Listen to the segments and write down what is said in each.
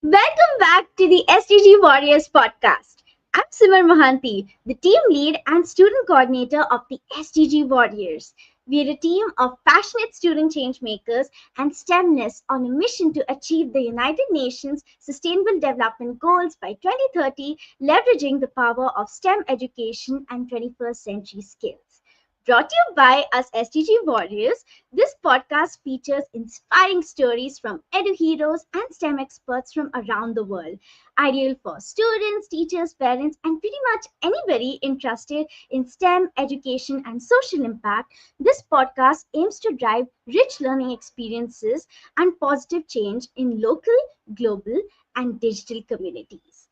Welcome back to the SDG Warriors Podcast. I'm Simar Mohanty, the team lead and student coordinator of the SDG Warriors. We're a team of passionate student changemakers and STEMinists on a mission to achieve the United Nations Sustainable Development Goals by 2030, leveraging the power of STEM education and 21st century skills. Brought to you by us SDG Warriors, this podcast features inspiring stories from EDUheroes and STEM experts from around the world, ideal for students, teachers, parents, and pretty much anybody interested in STEM education and social impact. This podcast aims to drive rich learning experiences and positive change in local, global, and digital communities.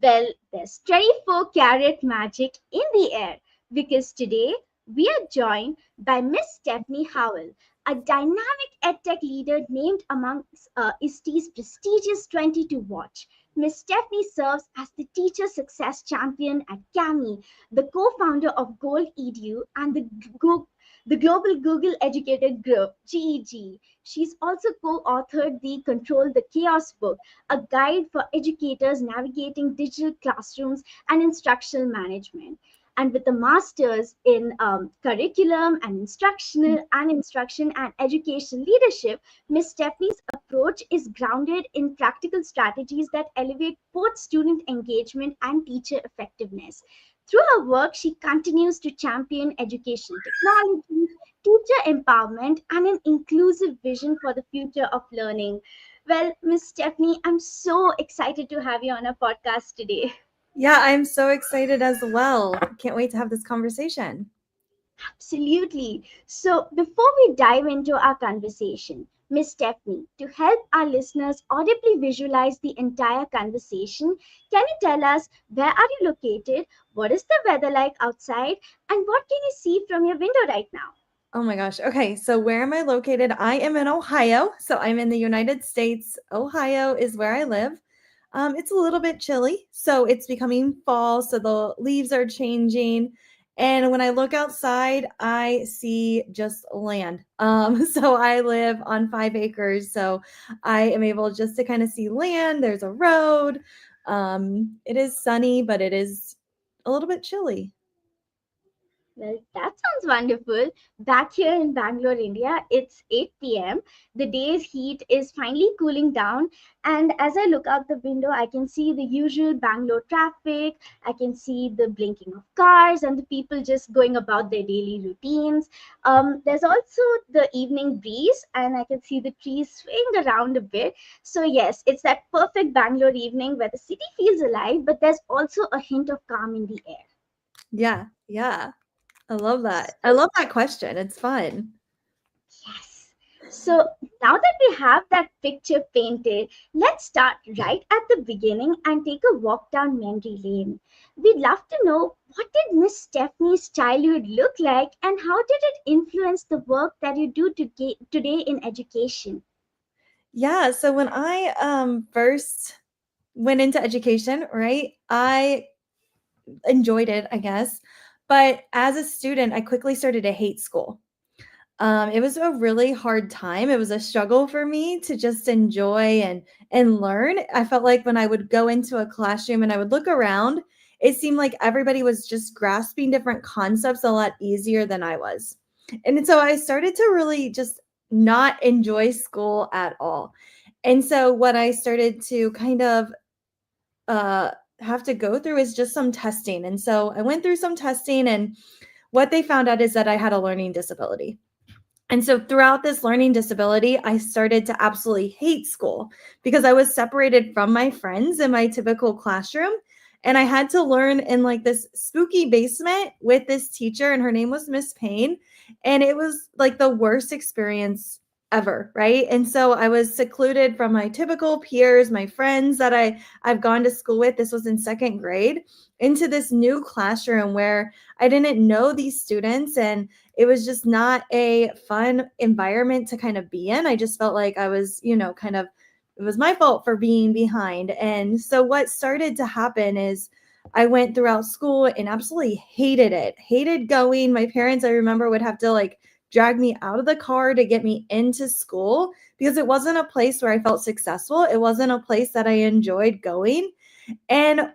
Well, there's 24 karat magic in the air because today we are joined by Miss Stephanie Howell, a dynamic EdTech leader named amongst ISTE's prestigious 20 to watch. Miss Stephanie serves as the Teacher Success Champion at CAMI, the co-founder of Gold EDU and the Global Google Educator Group, GEG. She's also co-authored the Control the Chaos book, a guide for educators navigating digital classrooms and instructional management. And with a master's in curriculum and instruction and education leadership, Ms. Stephanie's approach is grounded in practical strategies that elevate both student engagement and teacher effectiveness. Through her work, she continues to champion education technology, teacher empowerment, and an inclusive vision for the future of learning. Well, Ms. Stephanie, I'm so excited to have you on our podcast today. Yeah, I'm so excited as well. Can't wait to have this conversation. Absolutely. So, before we dive into our conversation, Miss Stephanie, to help our listeners audibly visualize the entire conversation, can you tell us where are you located? What is the weather like outside? And what can you see from your window right now? Oh my gosh. Okay, so where am I located? I am in Ohio. So I'm in the United States. Ohio is where I live. It's a little bit chilly, so it's becoming fall, so the leaves are changing. And when I look outside, I see just land. So I live on 5 acres, so I am able just to kind of see land. There's a road. It is sunny, but it is a little bit chilly. Well, that sounds wonderful. Back here in Bangalore, India, it's 8 p.m. The day's heat is finally cooling down. And as I look out the window, I can see the usual Bangalore traffic. I can see the blinking of cars and the people just going about their daily routines. There's also the evening breeze, and I can see the trees swaying around a bit. So, yes, it's that perfect Bangalore evening where the city feels alive, but there's also a hint of calm in the air. Yeah. I love that. I love that question. It's fun. Yes. So now that we have that picture painted, let's start right at the beginning and take a walk down memory lane. We'd love to know, what did Miss Stephanie's childhood look like and how did it influence the work that you do today in education? Yeah, so when I first went into education, right? I enjoyed it, I guess. But as a student, I quickly started to hate school. It was a really hard time. It was a struggle for me to just enjoy and learn. I felt like when I would go into a classroom and I would look around, it seemed like everybody was just grasping different concepts a lot easier than I was. And so I started to really just not enjoy school at all. And so what I started to kind of uh, have to go through is just some testing. And so I went through some testing, and what they found out is that I had a learning disability. And so throughout this learning disability, I started to absolutely hate school because I was separated from my friends in my typical classroom. And I had to learn in like this spooky basement with this teacher, and her name was Miss Payne. And it was like the worst experience ever, right? And so I was secluded from my typical peers, my friends that I've gone to school with. This was in second grade, into this new classroom where I didn't know these students, and it was just not a fun environment to kind of be in. I just felt like I was, kind of, it was my fault for being behind. And so what started to happen is I went throughout school and absolutely hated it, hated going. My parents, I remember, would have to like drag me out of the car to get me into school because it wasn't a place where I felt successful. It wasn't a place that I enjoyed going. And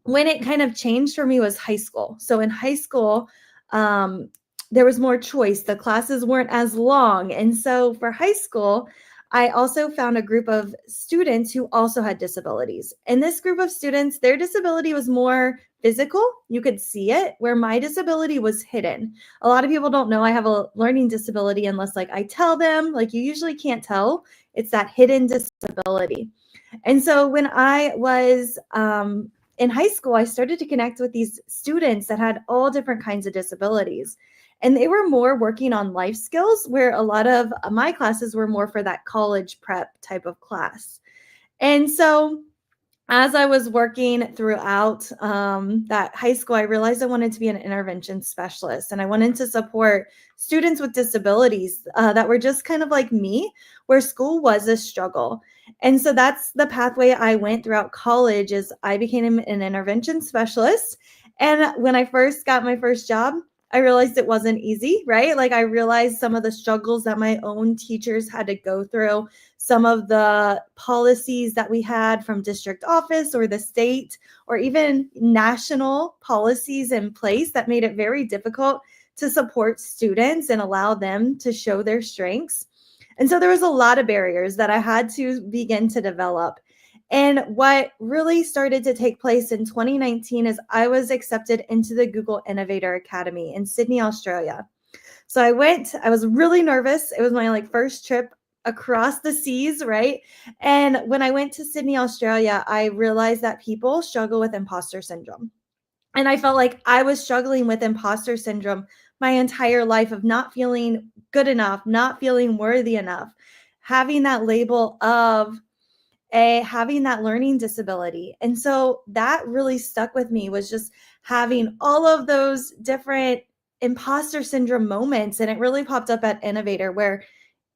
when it kind of changed for me was high school. So in high school, there was more choice. The classes weren't as long. And so for high school, I also found a group of students who also had disabilities. And this group of students, their disability was more physical. You could see it, where my disability was hidden. A lot of people don't know I have a learning disability unless like I tell them. Like, you usually can't tell. It's that hidden disability. And so when I was in high school, I started to connect with these students that had all different kinds of disabilities. And they were more working on life skills, where a lot of my classes were more for that college prep type of class. And so as I was working throughout that high school, I realized I wanted to be an intervention specialist, and I wanted to support students with disabilities that were just kind of like me, where school was a struggle. And so that's the pathway I went throughout college. Is I became an intervention specialist. And when I first got my first job, I realized it wasn't easy, right? Like, I realized some of the struggles that my own teachers had to go through, some of the policies that we had from district office or the state, or even national policies in place that made it very difficult to support students and allow them to show their strengths. And so there was a lot of barriers that I had to begin to develop. And what really started to take place in 2019 is I was accepted into the Google Innovator Academy in Sydney, Australia. So I was really nervous. It was my first trip across the seas, right? And when I went to Sydney, Australia, I realized that people struggle with imposter syndrome. And I felt like I was struggling with imposter syndrome my entire life, of not feeling good enough, not feeling worthy enough, having that label of having that learning disability. And so that really stuck with me, was just having all of those different imposter syndrome moments. And it really popped up at Innovator, where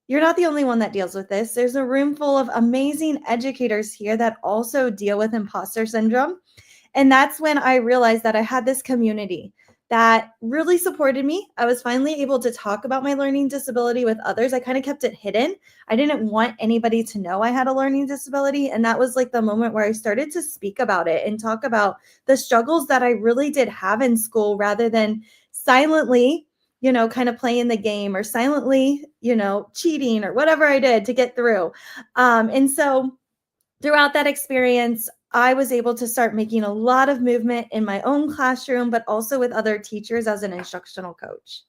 you're not the only one that deals with this. There's a room full of amazing educators here that also deal with imposter syndrome. And that's when I realized that I had this community that really supported me. I was finally able to talk about my learning disability with others. I kind of kept it hidden. I didn't want anybody to know I had a learning disability. And that was like the moment where I started to speak about it and talk about the struggles that I really did have in school, rather than silently, kind of playing the game, or silently, cheating, or whatever I did to get through. And so throughout that experience, I was able to start making a lot of movement in my own classroom, but also with other teachers as an instructional coach.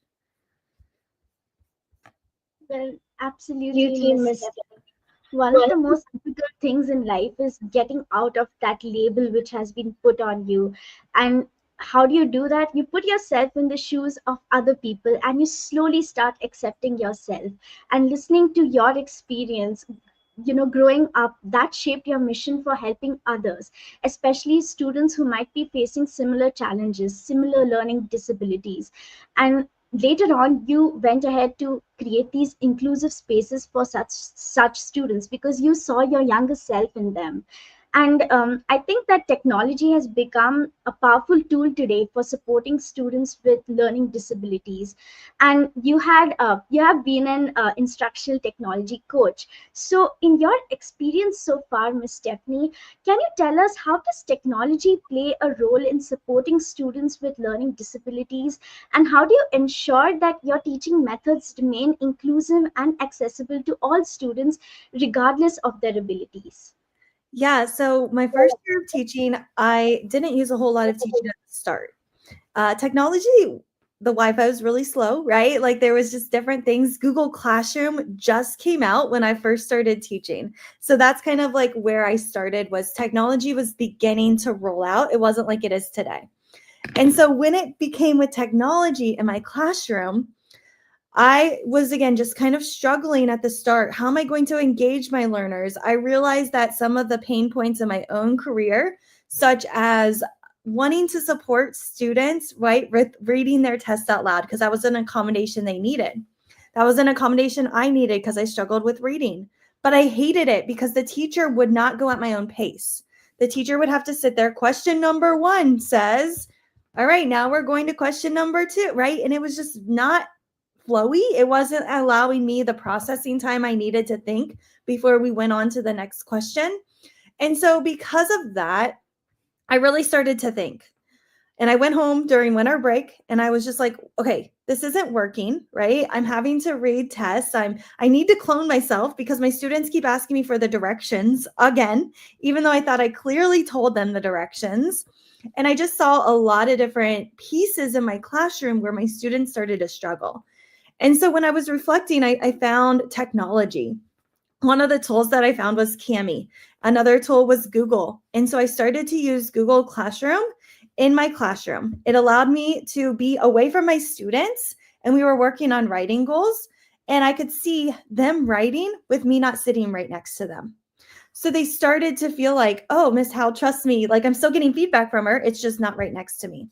Well, absolutely, Miss Stephanie. One of the most difficult things in life is getting out of that label which has been put on you. And how do you do that? You put yourself in the shoes of other people, and you slowly start accepting yourself and listening to your experience. Growing up, that shaped your mission for helping others, especially students who might be facing similar challenges, similar learning disabilities. And later on, you went ahead to create these inclusive spaces for such students, because you saw your younger self in them. And I think that technology has become a powerful tool today for supporting students with learning disabilities. And you have been an instructional technology coach. So, in your experience so far, Ms. Stephanie, can you tell us, how does technology play a role in supporting students with learning disabilities, and how do you ensure that your teaching methods remain inclusive and accessible to all students, regardless of their abilities? Yeah, so my first year of teaching, I didn't use a whole lot of teaching at the start. Technology, the Wi-Fi was really slow, right? Like, there was just different things. Google Classroom just came out when I first started teaching. So that's kind of like where I started, was technology was beginning to roll out. It wasn't like it is today. And so when it became with technology in my classroom, I was, again, just kind of struggling at the start. How am I going to engage my learners? I realized that some of the pain points in my own career, such as wanting to support students, right, with reading their tests out loud, because that was an accommodation they needed. That was an accommodation I needed because I struggled with reading. But I hated it because the teacher would not go at my own pace. The teacher would have to sit there. Question number 1 says, all right, now we're going to question number 2, right? And it was just not flowy. It wasn't allowing me the processing time I needed to think before we went on to the next question. And so because of that, I really started to think. And I went home during winter break and I was just like, okay, this isn't working, right? I'm having to read tests. I need to clone myself because my students keep asking me for the directions again, even though I thought I clearly told them the directions. And I just saw a lot of different pieces in my classroom where my students started to struggle. And so when I was reflecting, I found technology. One of the tools that I found was Cami. Another tool was Google. And so I started to use Google Classroom in my classroom. It allowed me to be away from my students, and we were working on writing goals, and I could see them writing with me not sitting right next to them. So they started to feel like, oh, Miss Howell trusts me. Like I'm still getting feedback from her. It's just not right next to me.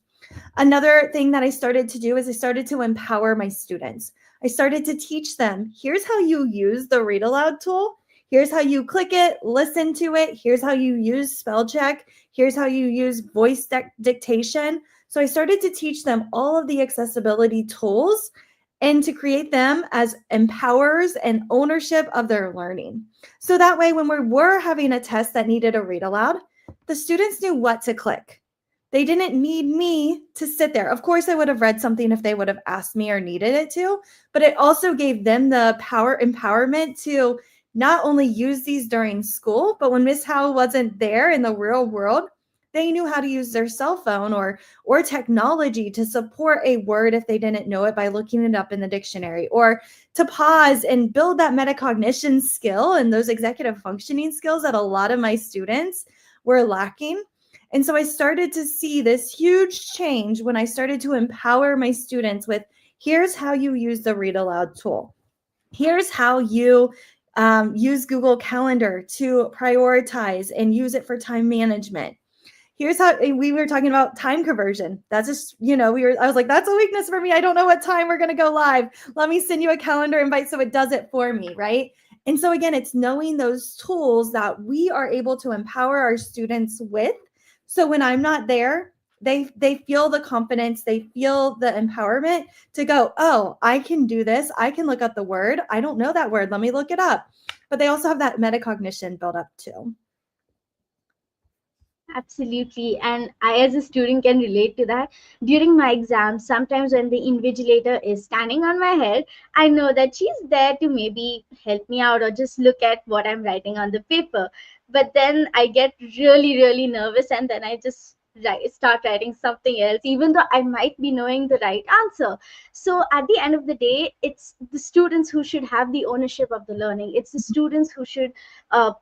Another thing that I started to do is I started to empower my students. I started to teach them, here's how you use the read aloud tool. Here's how you click it, listen to it. Here's how you use spell check. Here's how you use voice dictation. So I started to teach them all of the accessibility tools and to create them as empowerers and ownership of their learning. So that way, when we were having a test that needed a read aloud, the students knew what to click. They didn't need me to sit there. Of course, I would have read something if they would have asked me or needed it to, but it also gave them the empowerment to not only use these during school, but when Miss Howell wasn't there in the real world, they knew how to use their cell phone or technology to support a word if they didn't know it by looking it up in the dictionary, or to pause and build that metacognition skill and those executive functioning skills that a lot of my students were lacking. And so I started to see this huge change when I started to empower my students with, here's how you use the read aloud tool. Here's how you use Google Calendar to prioritize and use it for time management. Here's how we were talking about time conversion. That's just, I was like, that's a weakness for me. I don't know what time we're going to go live. Let me send you a calendar invite so it does it for me, right? And so again, it's knowing those tools that we are able to empower our students with. So when I'm not there, they feel the confidence, they feel the empowerment to go, oh, I can do this. I can look up the word. I don't know that word. Let me look it up. But they also have that metacognition built up too. Absolutely. And I, as a student, can relate to that. During my exams, sometimes when the invigilator is standing on my head, I know that she's there to maybe help me out or just look at what I'm writing on the paper. But then I get really, really nervous, and then I just start writing something else, even though I might be knowing the right answer. So at the end of the day, it's the students who should have the ownership of the learning. It's the students who should, uh,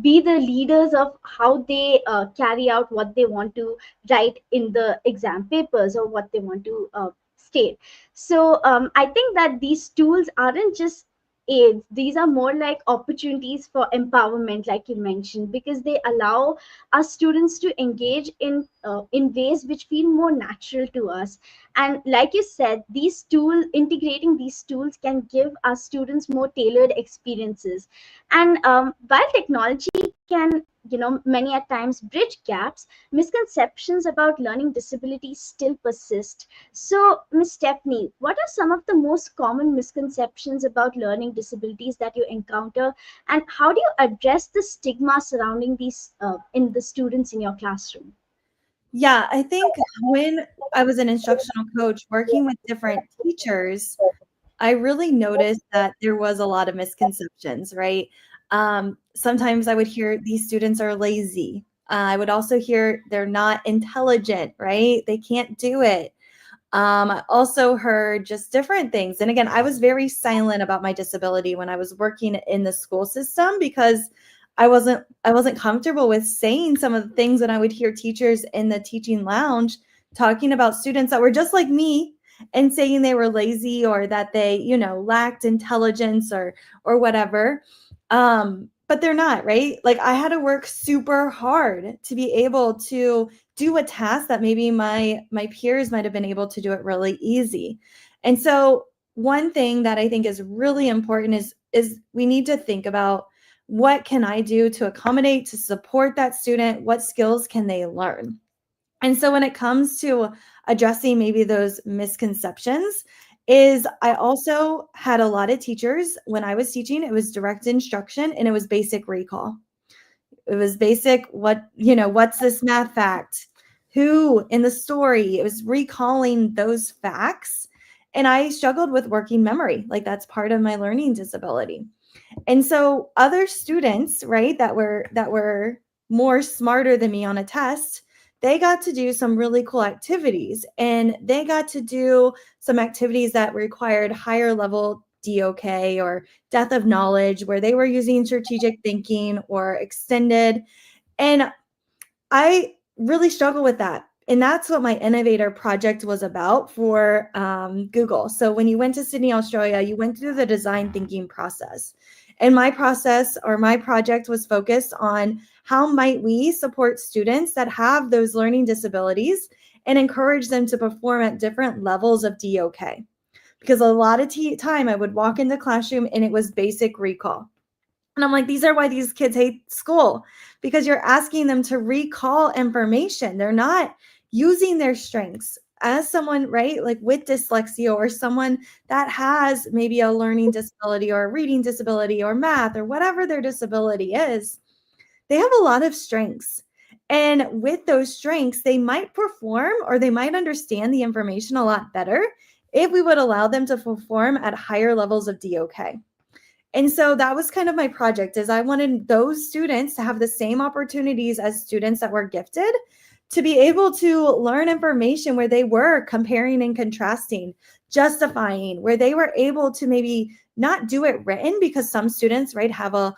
be the leaders of how they carry out what they want to write in the exam papers or what they want to state. So I think that these tools aren't just aids, these are more like opportunities for empowerment, like you mentioned, because they allow our students to engage in ways which feel more natural to us. And like you said, these tools, integrating these tools can give our students more tailored experiences. And while technology can, many at times bridge gaps, misconceptions about learning disabilities still persist. So, Ms. Stephanie, what are some of the most common misconceptions about learning disabilities that you encounter, and how do you address the stigma surrounding these in the students in your classroom? Yeah, I think when I was an instructional coach working with different teachers, I really noticed that there was a lot of misconceptions, right? Sometimes I would hear these students are lazy. I would also hear they're not intelligent, right? They can't do it. I also heard just different things. And again, I was very silent about my disability when I was working in the school system because I wasn't comfortable with saying some of the things that I would hear teachers in the teaching lounge talking about students that were just like me and saying they were lazy or that they, lacked intelligence or whatever. But they're not, right? Like I had to work super hard to be able to do a task that maybe my peers might have been able to do it really easy. And so one thing that I think is really important is we need to think about, what can I do to accommodate, to support that student? What skills can they learn? And so when it comes to addressing maybe those misconceptions, is I also had a lot of teachers when I was teaching, it was direct instruction and it was basic recall. It was basic, what's this math fact? Who in the story? It was recalling those facts. And I struggled with working memory. Like that's part of my learning disability. And so other students, right, that were more smarter than me on a test, they got to do some really cool activities, and they got to do some activities that required higher level DOK or depth of knowledge, where they were using strategic thinking or extended. And I really struggle with that. And that's what my innovator project was about for Google. So when you went to Sydney, Australia, you went through the design thinking process. And my project was focused on how might we support students that have those learning disabilities and encourage them to perform at different levels of DOK. Because a lot of time I would walk in the classroom and it was basic recall. And I'm like, these are why these kids hate school, because you're asking them to recall information. They're not using their strengths. As someone, right, like with dyslexia or someone that has maybe a learning disability or a reading disability or math or whatever their disability is, they have a lot of strengths. And with those strengths, they might perform or they might understand the information a lot better if we would allow them to perform at higher levels of DOK. And so that was kind of my project, is I wanted those students to have the same opportunities as students that were gifted, to be able to learn information where they were comparing and contrasting, justifying, where they were able to maybe not do it written, because some students, right, have a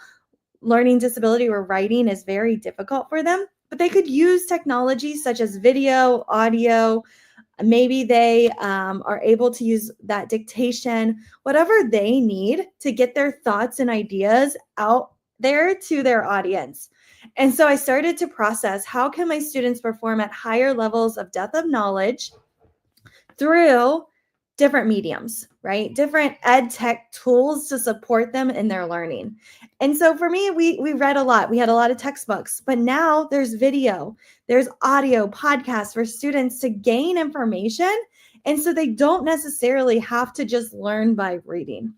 learning disability where writing is very difficult for them, but they could use technology such as video, audio. Maybe they are able to use that dictation, whatever they need to get their thoughts and ideas out there to their audience. And so I started to process, how can my students perform at higher levels of depth of knowledge through different mediums, right? Different EdTech tools to support them in their learning. And so for me, we read a lot. We had a lot of textbooks, but now there's video, there's audio, podcasts for students to gain information. And so they don't necessarily have to just learn by reading.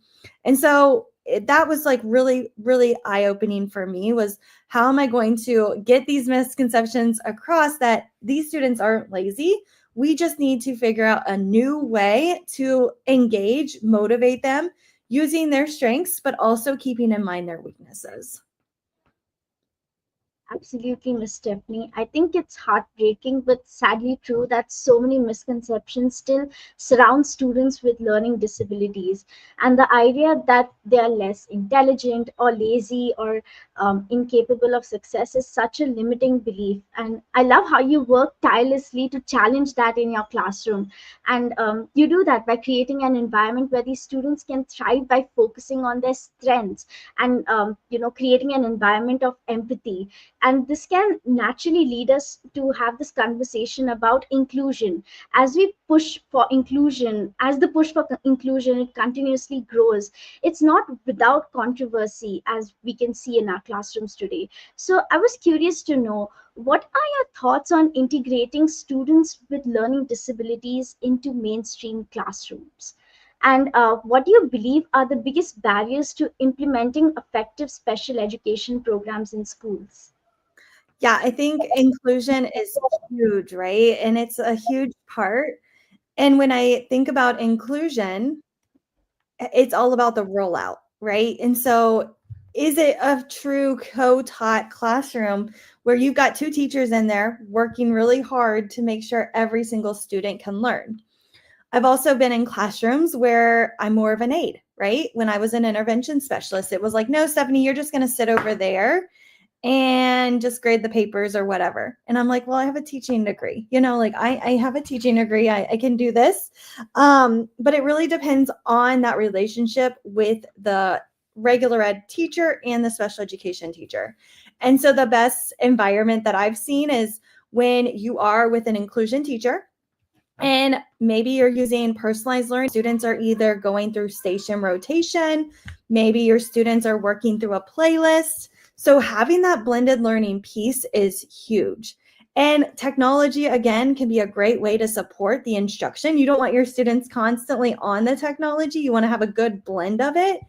And so that was like really, really eye-opening for me, was how am I going to get these misconceptions across that these students aren't lazy? We just need to figure out a new way to engage, motivate them using their strengths, but also keeping in mind their weaknesses. Absolutely, Miss Stephanie. I think it's heartbreaking, but sadly true, that so many misconceptions still surround students with learning disabilities. And the idea that they are less intelligent or lazy or incapable of success is such a limiting belief. And I love how you work tirelessly to challenge that in your classroom. And you do that by creating an environment where these students can thrive by focusing on their strengths and, creating an environment of empathy. And this can naturally lead us to have this conversation about inclusion. As we push for inclusion, as the push for inclusion, it continuously grows. It's not without controversy, as we can see in our classrooms today. So I was curious to know, what are your thoughts on integrating students with learning disabilities into mainstream classrooms? And what do you believe are the biggest barriers to implementing effective special education programs in schools? Yeah, I think inclusion is huge, right? And it's a huge part. And when I think about inclusion, it's all about the rollout, right? And so is it a true co-taught classroom where you've got two teachers in there working really hard to make sure every single student can learn? I've also been in classrooms where I'm more of an aide, right? When I was an intervention specialist, it was like, no, Stephanie, you're just going to sit over there and just grade the papers or whatever. And I'm like, well, I have a teaching degree, I have a teaching degree. I can do this. But it really depends on that relationship with the regular ed teacher and the special education teacher. And so the best environment that I've seen is when you are with an inclusion teacher, and maybe you're using personalized learning. Students are either going through station rotation, maybe your students are working through a playlist. So having that blended learning piece is huge. And technology, again, can be a great way to support the instruction. You don't want your students constantly on the technology. You want to have a good blend of it.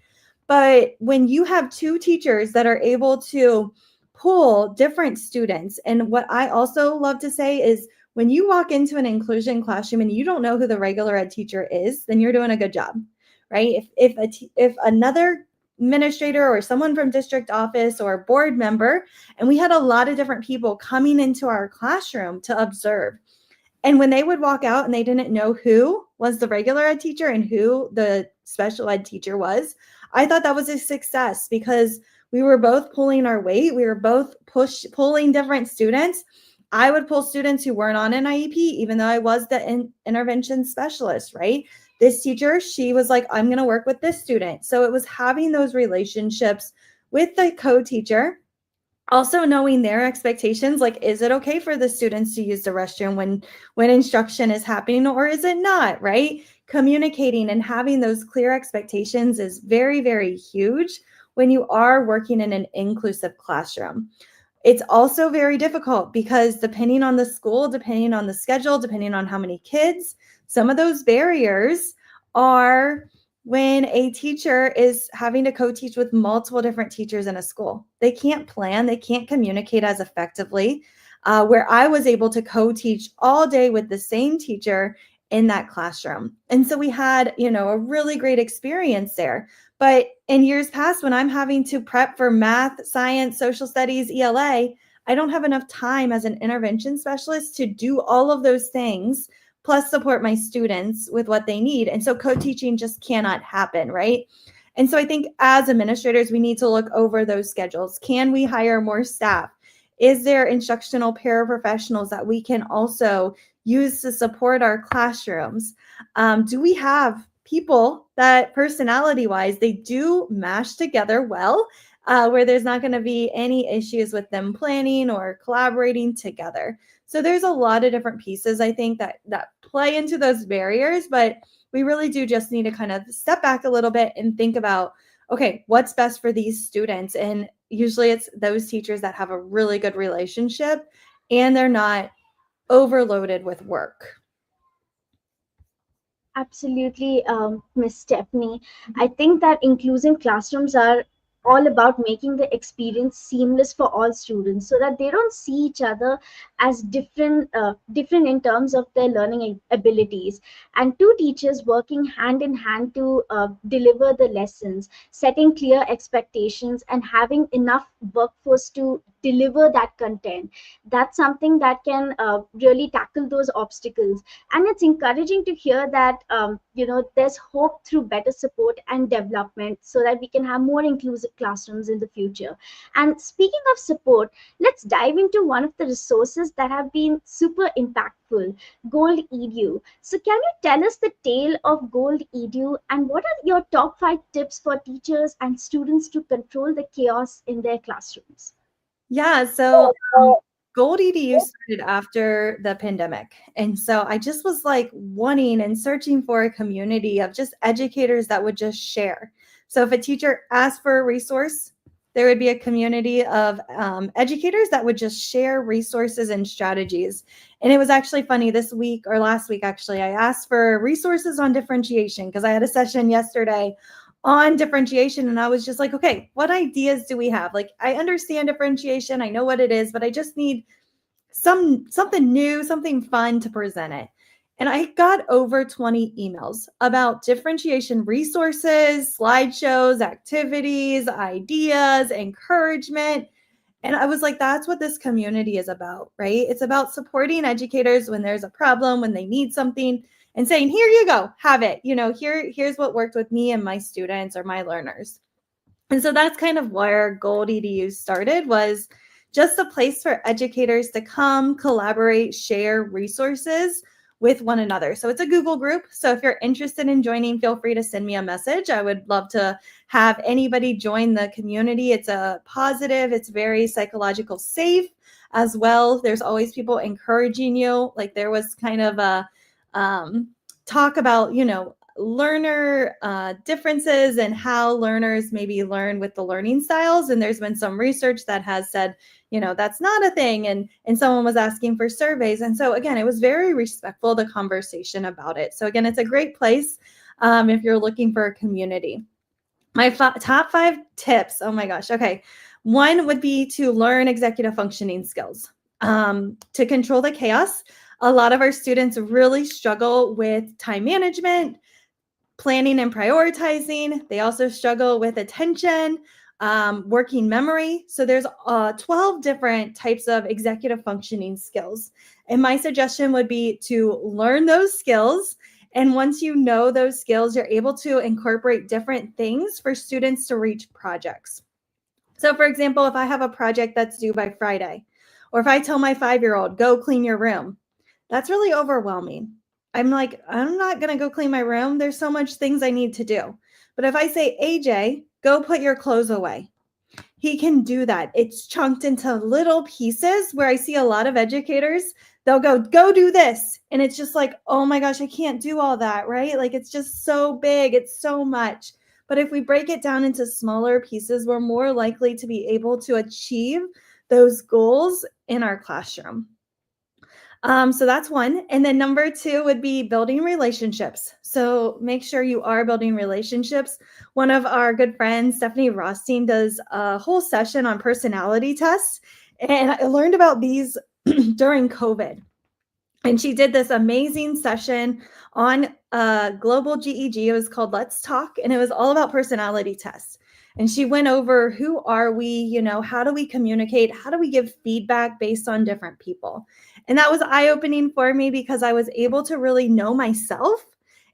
But when you have two teachers that are able to pull different students, and what I also love to say is when you walk into an inclusion classroom and you don't know who the regular ed teacher is, then you're doing a good job, right? If another administrator or someone from district office or board member, and we had a lot of different people coming into our classroom to observe, and when they would walk out and they didn't know who was the regular ed teacher and who the special ed teacher was, I thought that was a success because we were both pulling our weight. We were both pulling different students. I would pull students who weren't on an IEP, even though I was the intervention specialist, right? This teacher, she was like, I'm going to work with this student. So it was having those relationships with the co-teacher, also knowing their expectations, like, is it okay for the students to use the restroom when instruction is happening, or is it not, right? Communicating and having those clear expectations is very, very huge when you are working in an inclusive classroom. It's also very difficult because depending on the school, depending on the schedule, depending on how many kids, some of those barriers are when a teacher is having to co-teach with multiple different teachers in a school. They can't plan, they can't communicate as effectively, where I was able to co-teach all day with the same teacher in that classroom. And so we had, a really great experience there. But in years past, when I'm having to prep for math, science, social studies, ELA, I don't have enough time as an intervention specialist to do all of those things, plus support my students with what they need. And so co-teaching just cannot happen, right? And so I think as administrators, we need to look over those schedules. Can we hire more staff? Is there instructional paraprofessionals that we can also use to support our classrooms? Do we have people that personality-wise, they do mash together well, where there's not going to be any issues with them planning or collaborating together? So there's a lot of different pieces, I think, that play into those barriers, but we really do just need to kind of step back a little bit and think about, okay, what's best for these students? And usually it's those teachers that have a really good relationship and they're not overloaded with work. Absolutely, Miss Stephanie. I think that inclusive classrooms are all about making the experience seamless for all students so that they don't see each other as different in terms of their learning abilities, and two teachers working hand in hand to deliver the lessons, setting clear expectations and having enough workforce to deliver that content. That's something that can really tackle those obstacles. And it's encouraging to hear that there's hope through better support and development so that we can have more inclusive classrooms in the future. And speaking of support, let's dive into one of the resources that have been super impactful, Gold EDU. So can you tell us the tale of Gold EDU and what are your top 5 tips for teachers and students to control the chaos in their classrooms? Yeah, so Gold EDU started after the pandemic. And so I just was like wanting and searching for a community of just educators that would just share. So if a teacher asked for a resource, there would be a community of educators that would just share resources and strategies. And it was actually funny this week or last week, actually, I asked for resources on differentiation because I had a session yesterday on differentiation. And I was just like, okay, what ideas do we have? Like, I understand differentiation. I know what it is, but I just need something new, something fun to present it. And I got over 20 emails about differentiation resources, slideshows, activities, ideas, encouragement. And I was like, that's what this community is about, right? It's about supporting educators when there's a problem, when they need something, and saying, here you go, have it. Here's what worked with me and my students or my learners. And so that's kind of where Gold EDU started, was just a place for educators to come, collaborate, share resources with one another. So it's a Google group. So if you're interested in joining, feel free to send me a message. I would love to have anybody join the community. It's a positive, it's very psychological safe as well. There's always people encouraging you. Like there was kind of a talk about, learner differences and how learners maybe learn with the learning styles. And there's been some research that has said, that's not a thing. And someone was asking for surveys. And so again, it was very respectful, the conversation about it. So again, it's a great place if you're looking for a community. My top 5 tips. Oh my gosh. Okay. One would be to learn executive functioning skills, to control the chaos. A lot of our students really struggle with time management, planning and prioritizing. They also struggle with attention, working memory. So there's 12 different types of executive functioning skills. And my suggestion would be to learn those skills. And once you know those skills, you're able to incorporate different things for students to reach projects. So for example, if I have a project that's due by Friday, or if I tell my 5-year-old, go clean your room, that's really overwhelming. I'm like, I'm not going to go clean my room. There's so much things I need to do. But if I say, AJ, go put your clothes away, he can do that. It's chunked into little pieces where I see a lot of educators, they'll go do this. And it's just like, oh my gosh, I can't do all that, right? Like, it's just so big. It's so much. But if we break it down into smaller pieces, we're more likely to be able to achieve those goals in our classroom. So that's one. And then number 2 would be building relationships. So make sure you are building relationships. One of our good friends, Stephanie Rothstein, does a whole session on personality tests. And I learned about these during COVID. And she did this amazing session on Global GEG. It was called Let's Talk. And it was all about personality tests. And she went over, who are we? How do we communicate? How do we give feedback based on different people? And that was eye-opening for me because I was able to really know myself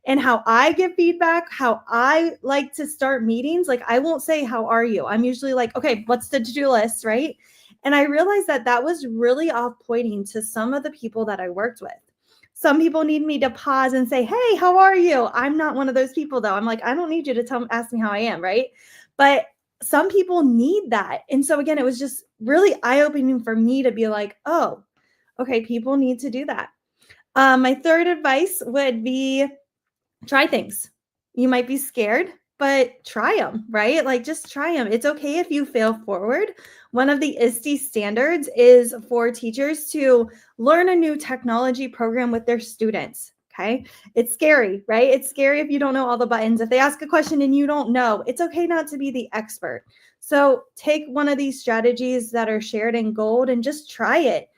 and how I give feedback, how I like to start meetings. Like, I won't say, how are you? I'm usually like, okay, what's the to-do list, right? And I realized that was really off-putting to some of the people that I worked with. Some people need me to pause and say, hey, how are you? I'm not one of those people, though. I'm like, I don't need you to ask me how I am, right? But some people need that. And so again, it was just really eye-opening for me to be like, oh, okay, people need to do that. My third advice would be try things. You might be scared, but try them, right? Like, just try them. It's okay if you fail forward. One of the ISTE standards is for teachers to learn a new technology program with their students. Okay. It's scary, right? It's scary if you don't know all the buttons. If they ask a question and you don't know, it's okay not to be the expert. So take one of these strategies that are shared in gold and just try it.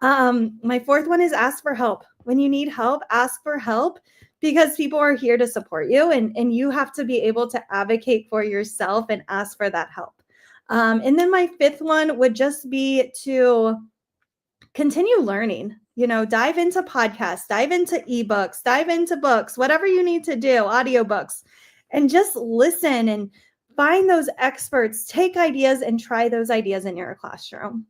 My fourth one is ask for help. When you need help, ask for help, because people are here to support you, and you have to be able to advocate for yourself and ask for that help. And then my fifth one would just be to continue learning. Dive into podcasts, dive into ebooks, dive into books, whatever you need to do, audiobooks, and just listen and find those experts, take ideas and try those ideas in your classroom.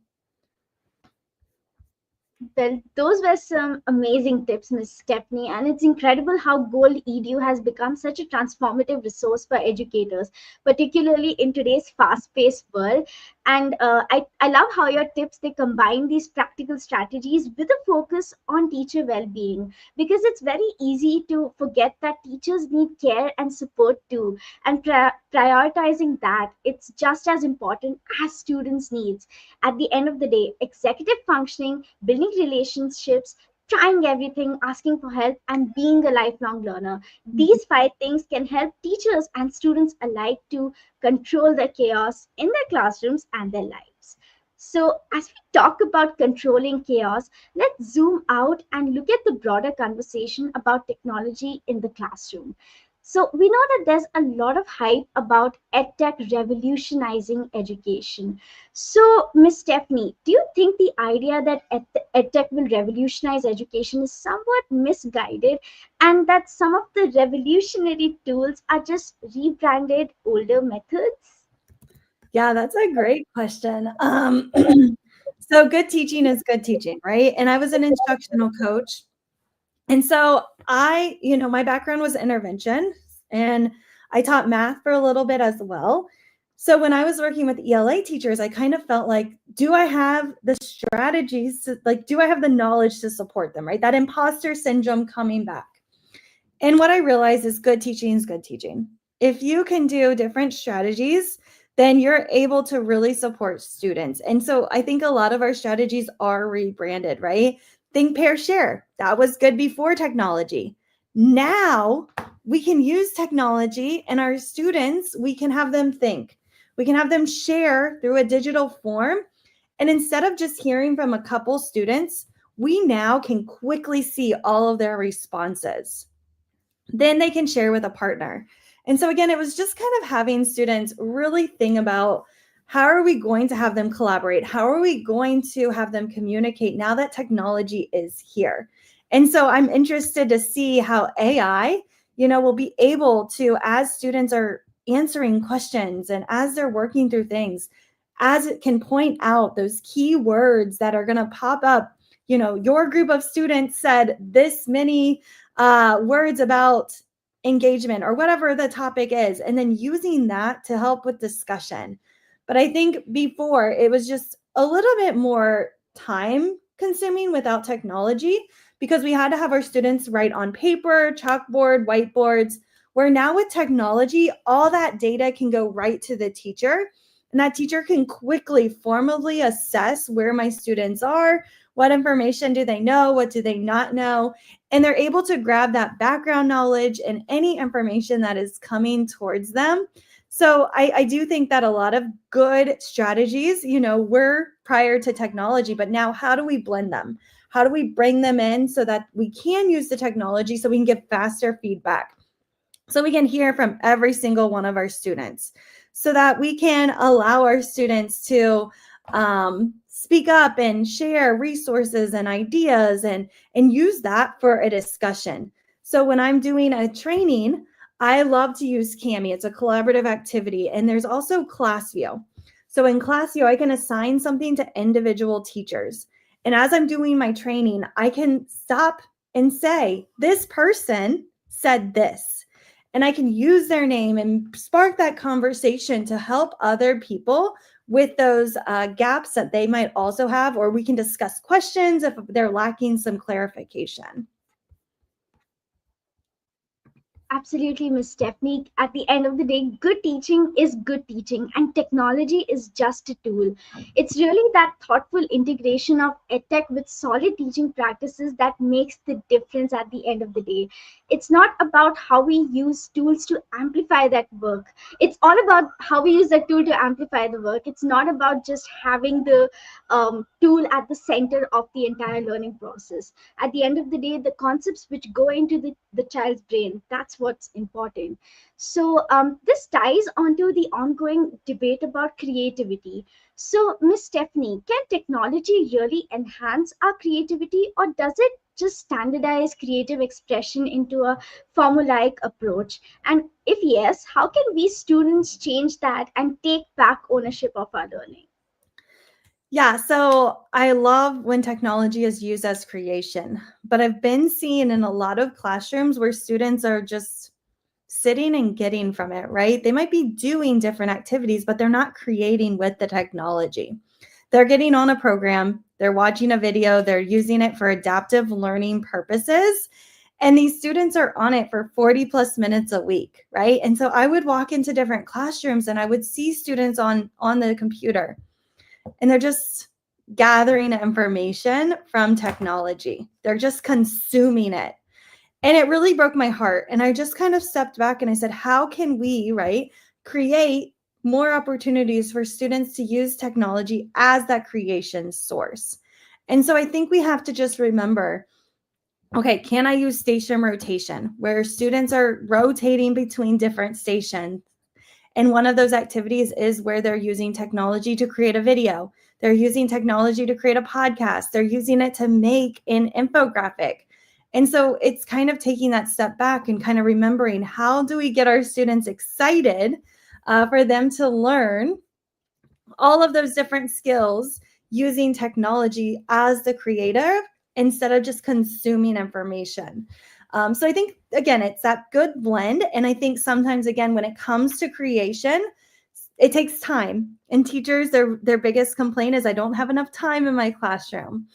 Well, those were some amazing tips, Ms. Stephanie, and it's incredible how Gold EDU has become such a transformative resource for educators, particularly in today's fast-paced world. And I love how your tips, they combine these practical strategies with a focus on teacher well-being, because it's very easy to forget that teachers need care and support too. And prioritizing that, it's just as important as students' needs. At the end of the day, executive functioning, building relationships, trying everything, asking for help, and being a lifelong learner. These 5 things can help teachers and students alike to control the chaos in their classrooms and their lives. So, as we talk about controlling chaos, let's zoom out and look at the broader conversation about technology in the classroom. So we know that there's a lot of hype about EdTech revolutionizing education. So, Ms. Stephanie, do you think the idea that EdTech will revolutionize education is somewhat misguided, and that some of the revolutionary tools are just rebranded older methods? Yeah, that's a great question. So good teaching is good teaching, right? And I was an instructional coach. And so my background was intervention, and I taught math for a little bit as well. So when I was working with ELA teachers, I kind of felt like, do I have the strategies do I have the knowledge to support them, right? That imposter syndrome coming back. And what I realize is good teaching is good teaching. If you can do different strategies, then you're able to really support students. And so I think a lot of our strategies are rebranded, right? Think, pair, share. That was good before technology. Now we can use technology, and our students, we can have them think. We can have them share through a digital form. And instead of just hearing from a couple students, we now can quickly see all of their responses. Then they can share with a partner. And so again, it was just kind of having students really think about, how are we going to have them collaborate? How are we going to have them communicate now that technology is here? And so I'm interested to see how AI, will be able to, as students are answering questions and as they're working through things, as it can point out those key words that are going to pop up. Your group of students said this many words about engagement or whatever the topic is, and then using that to help with discussion. But I think before it was just a little bit more time consuming without technology, because we had to have our students write on paper, chalkboard, whiteboards, where now with technology, all that data can go right to the teacher, and that teacher can quickly formally assess where my students are, what information do they know, what do they not know, and they're able to grab that background knowledge and any information that is coming towards them. So I do think that a lot of good strategies, were prior to technology, but now how do we blend them? How do we bring them in so that we can use the technology so we can give faster feedback? So we can hear from every single one of our students, so that we can allow our students to speak up and share resources and ideas and use that for a discussion. So when I'm doing a training, I love to use Kami. It's a collaborative activity. And there's also ClassView. So in ClassView, I can assign something to individual teachers. And as I'm doing my training, I can stop and say, this person said this. And I can use their name and spark that conversation to help other people with those gaps that they might also have, or we can discuss questions if they're lacking some clarification. Absolutely, Miss Stephanie. At the end of the day, good teaching is good teaching, and technology is just a tool. It's really that thoughtful integration of EdTech with solid teaching practices that makes the difference at the end of the day. It's not about how we use tools to amplify that work. It's all about how we use that tool to amplify the work. It's not about just having the tool at the center of the entire learning process. At the end of the day, the concepts which go into the child's brain, that's what's important. So this ties onto the ongoing debate about creativity. So Miss Stephanie, can technology really enhance our creativity, or does it just standardize creative expression into a formulaic approach? And if yes, how can we students change that and take back ownership of our learning? Yeah, so I love when technology is used as creation, but I've been seeing in a lot of classrooms where students are just sitting and getting from it, right? They might be doing different activities, but they're not creating with the technology. They're getting on a program, they're watching a video, they're using it for adaptive learning purposes. And these students are on it for 40 plus minutes a week, right? And so I would walk into different classrooms and I would see students on the computer, and they're just gathering information from technology. They're just consuming it. And it really broke my heart. And I just kind of stepped back and I said, how can we, right, create more opportunities for students to use technology as that creation source? And so I think we have to just remember, okay, can I use station rotation, where students are rotating between different stations? And one of those activities is where they're using technology to create a video. They're using technology to create a podcast. They're using it to make an infographic. And so it's kind of taking that step back and kind of remembering, how do we get our students excited for them to learn all of those different skills using technology as the creator instead of just consuming information. So I think, again, it's that good blend. And I think sometimes, again, when it comes to creation, it takes time. And teachers, their biggest complaint is, I don't have enough time in my classroom.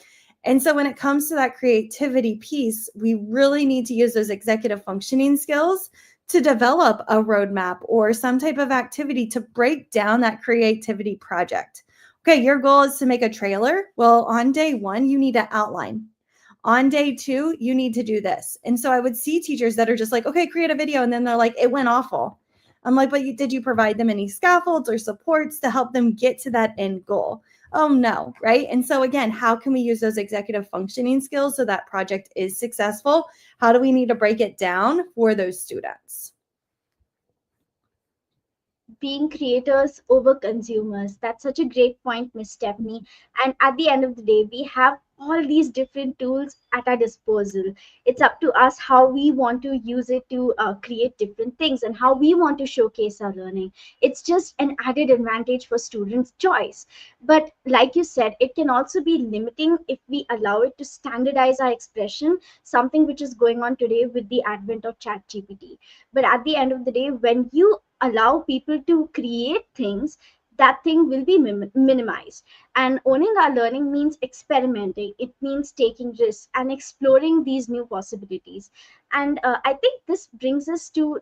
And so when it comes to that creativity piece, we really need to use those executive functioning skills to develop a roadmap or some type of activity to break down that creativity project. Okay, your goal is to make a trailer. Well, on day one, you need to outline. On day two, you need to do this. And so I would see teachers that are just like, okay, create a video. And then they're like, it went awful. I'm like, but did you provide them any scaffolds or supports to help them get to that end goal? Oh, no, right? And so again, how can we use those executive functioning skills so that project is successful? How do we need to break it down for those students? Being creators over consumers. That's such a great point, Miss Stephanie. And at the end of the day, we have all these different tools at our disposal. It's up to us how we want to use it to create different things and how we want to showcase our learning. It's just an added advantage for students' choice. But like you said, it can also be limiting if we allow it to standardize our expression, something which is going on today with the advent of ChatGPT. But at the end of the day, when you allow people to create things, that thing will be minimized. And owning our learning means experimenting, it means taking risks and exploring these new possibilities. And I think this brings us to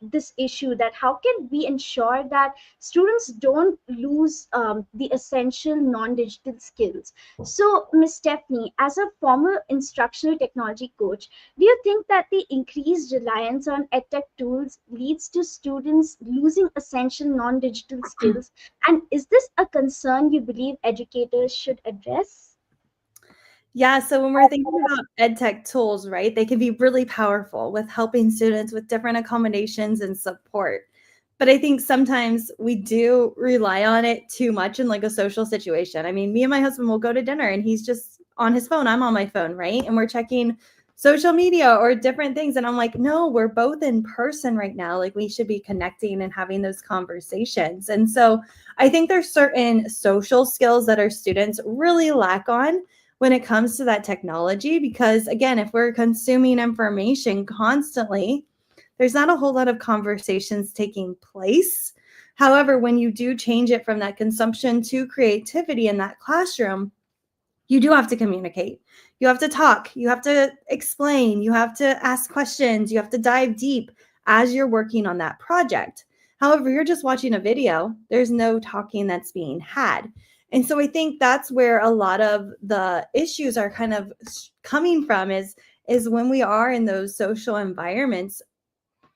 this issue, that how can we ensure that students don't lose the essential non-digital skills. So Miss Stephanie, as a former instructional technology coach, do you think that the increased reliance on EdTech tools leads to students losing essential non-digital skills? And is this a concern you believe educators should address? Yeah, so when we're thinking about EdTech tools, right, they can be really powerful with helping students with different accommodations and support. But I think sometimes we do rely on it too much in like a social situation. I mean, me and my husband will go to dinner and he's just on his phone, I'm on my phone, right? And we're checking social media or different things. And I'm like, no, we're both in person right now. Like we should be connecting and having those conversations. And so I think there's certain social skills that our students really lack on when it comes to that technology, because again, if we're consuming information constantly, there's not a whole lot of conversations taking place. However, when you do change it from that consumption to creativity in that classroom, you do have to communicate. You have to talk. You have to explain. You have to ask questions. You have to dive deep as you're working on that project. However, you're just watching a video. There's no talking that's being had. And so I think that's where a lot of the issues are kind of coming from is when we are in those social environments.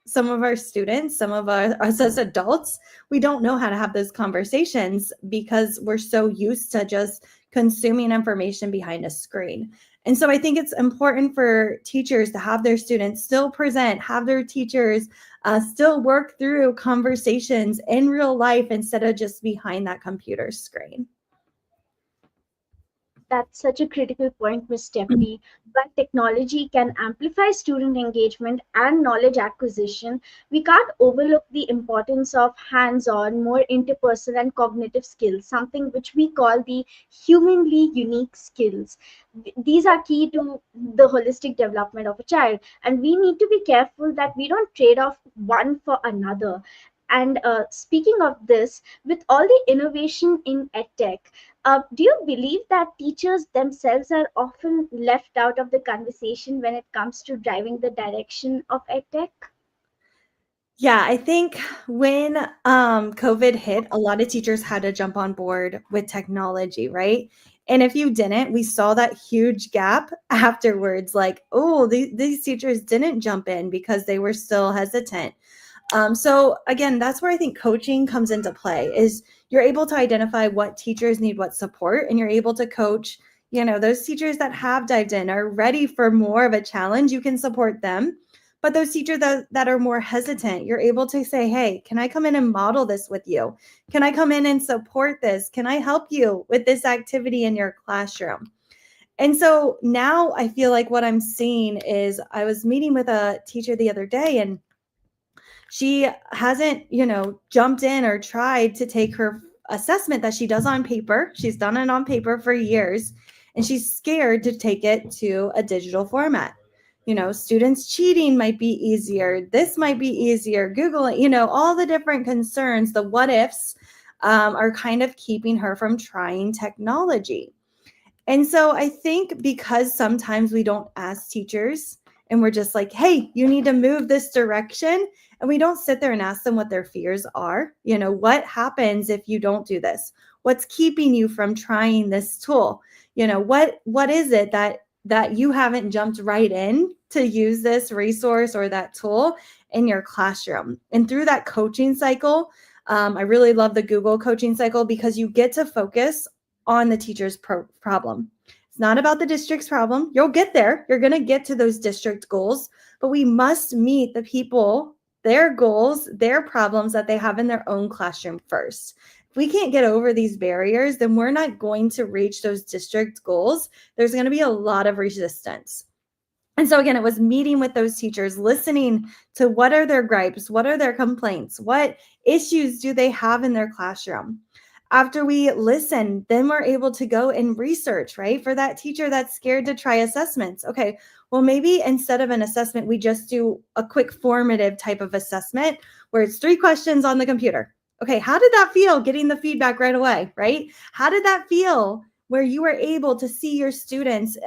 Some of our students, some of us as adults, we don't know how to have those conversations because we're so used to just consuming information behind a screen. And so I think it's important for teachers to have their students still present, have their teachers still work through conversations in real life instead of just behind that computer screen. That's such a critical point, Ms. Stephanie. While technology can amplify student engagement and knowledge acquisition, we can't overlook the importance of hands on, more interpersonal and cognitive skills, something which we call the humanly unique skills. These are key to the holistic development of a child, and we need to be careful that we don't trade off one for another. And speaking of this, with all the innovation in edtech, do you believe that teachers themselves are often left out of the conversation when it comes to driving the direction of edtech? Yeah, I think when COVID hit, a lot of teachers had to jump on board with technology, right? And if you didn't, we saw that huge gap afterwards. Like, oh, these teachers didn't jump in because they were still hesitant. So again, that's where I think coaching comes into play, is you're able to identify what teachers need what support, and you're able to coach, those teachers that have dived in are ready for more of a challenge. You can support them. But those teachers that are more hesitant, you're able to say, hey, can I come in and model this with you? Can I come in and support this? Can I help you with this activity in your classroom? And so now I feel like what I'm seeing is, I was meeting with a teacher the other day, and she hasn't, jumped in or tried to take her assessment that she does on paper. She's done it on paper for years, and she's scared to take it to a digital format. Students cheating might be easier. This might be easier. Google it, all the different concerns, the what ifs are kind of keeping her from trying technology. And so I think because sometimes we don't ask teachers and we're just like, hey, you need to move this direction. And we don't sit there and ask them what their fears are. What happens if you don't do this? What's keeping you from trying this tool? What is it that you haven't jumped right in to use this resource or that tool in your classroom? And through that coaching cycle, I really love the Google coaching cycle because you get to focus on the teacher's problem. It's not about the district's problem. You'll get there. You're going to get to those district goals, but we must meet the people, their goals, their problems that they have in their own classroom first. If we can't get over these barriers, then we're not going to reach those district goals. There's going to be a lot of resistance. And so again, it was meeting with those teachers, listening to what are their gripes, what are their complaints, what issues do they have in their classroom. After we listen, then we're able to go and research, right? For that teacher that's scared to try assessments. Okay, well, maybe instead of an assessment, we just do a quick formative type of assessment where it's 3 questions on the computer. Okay, how did that feel getting the feedback right away, right? How did that feel where you were able to see your students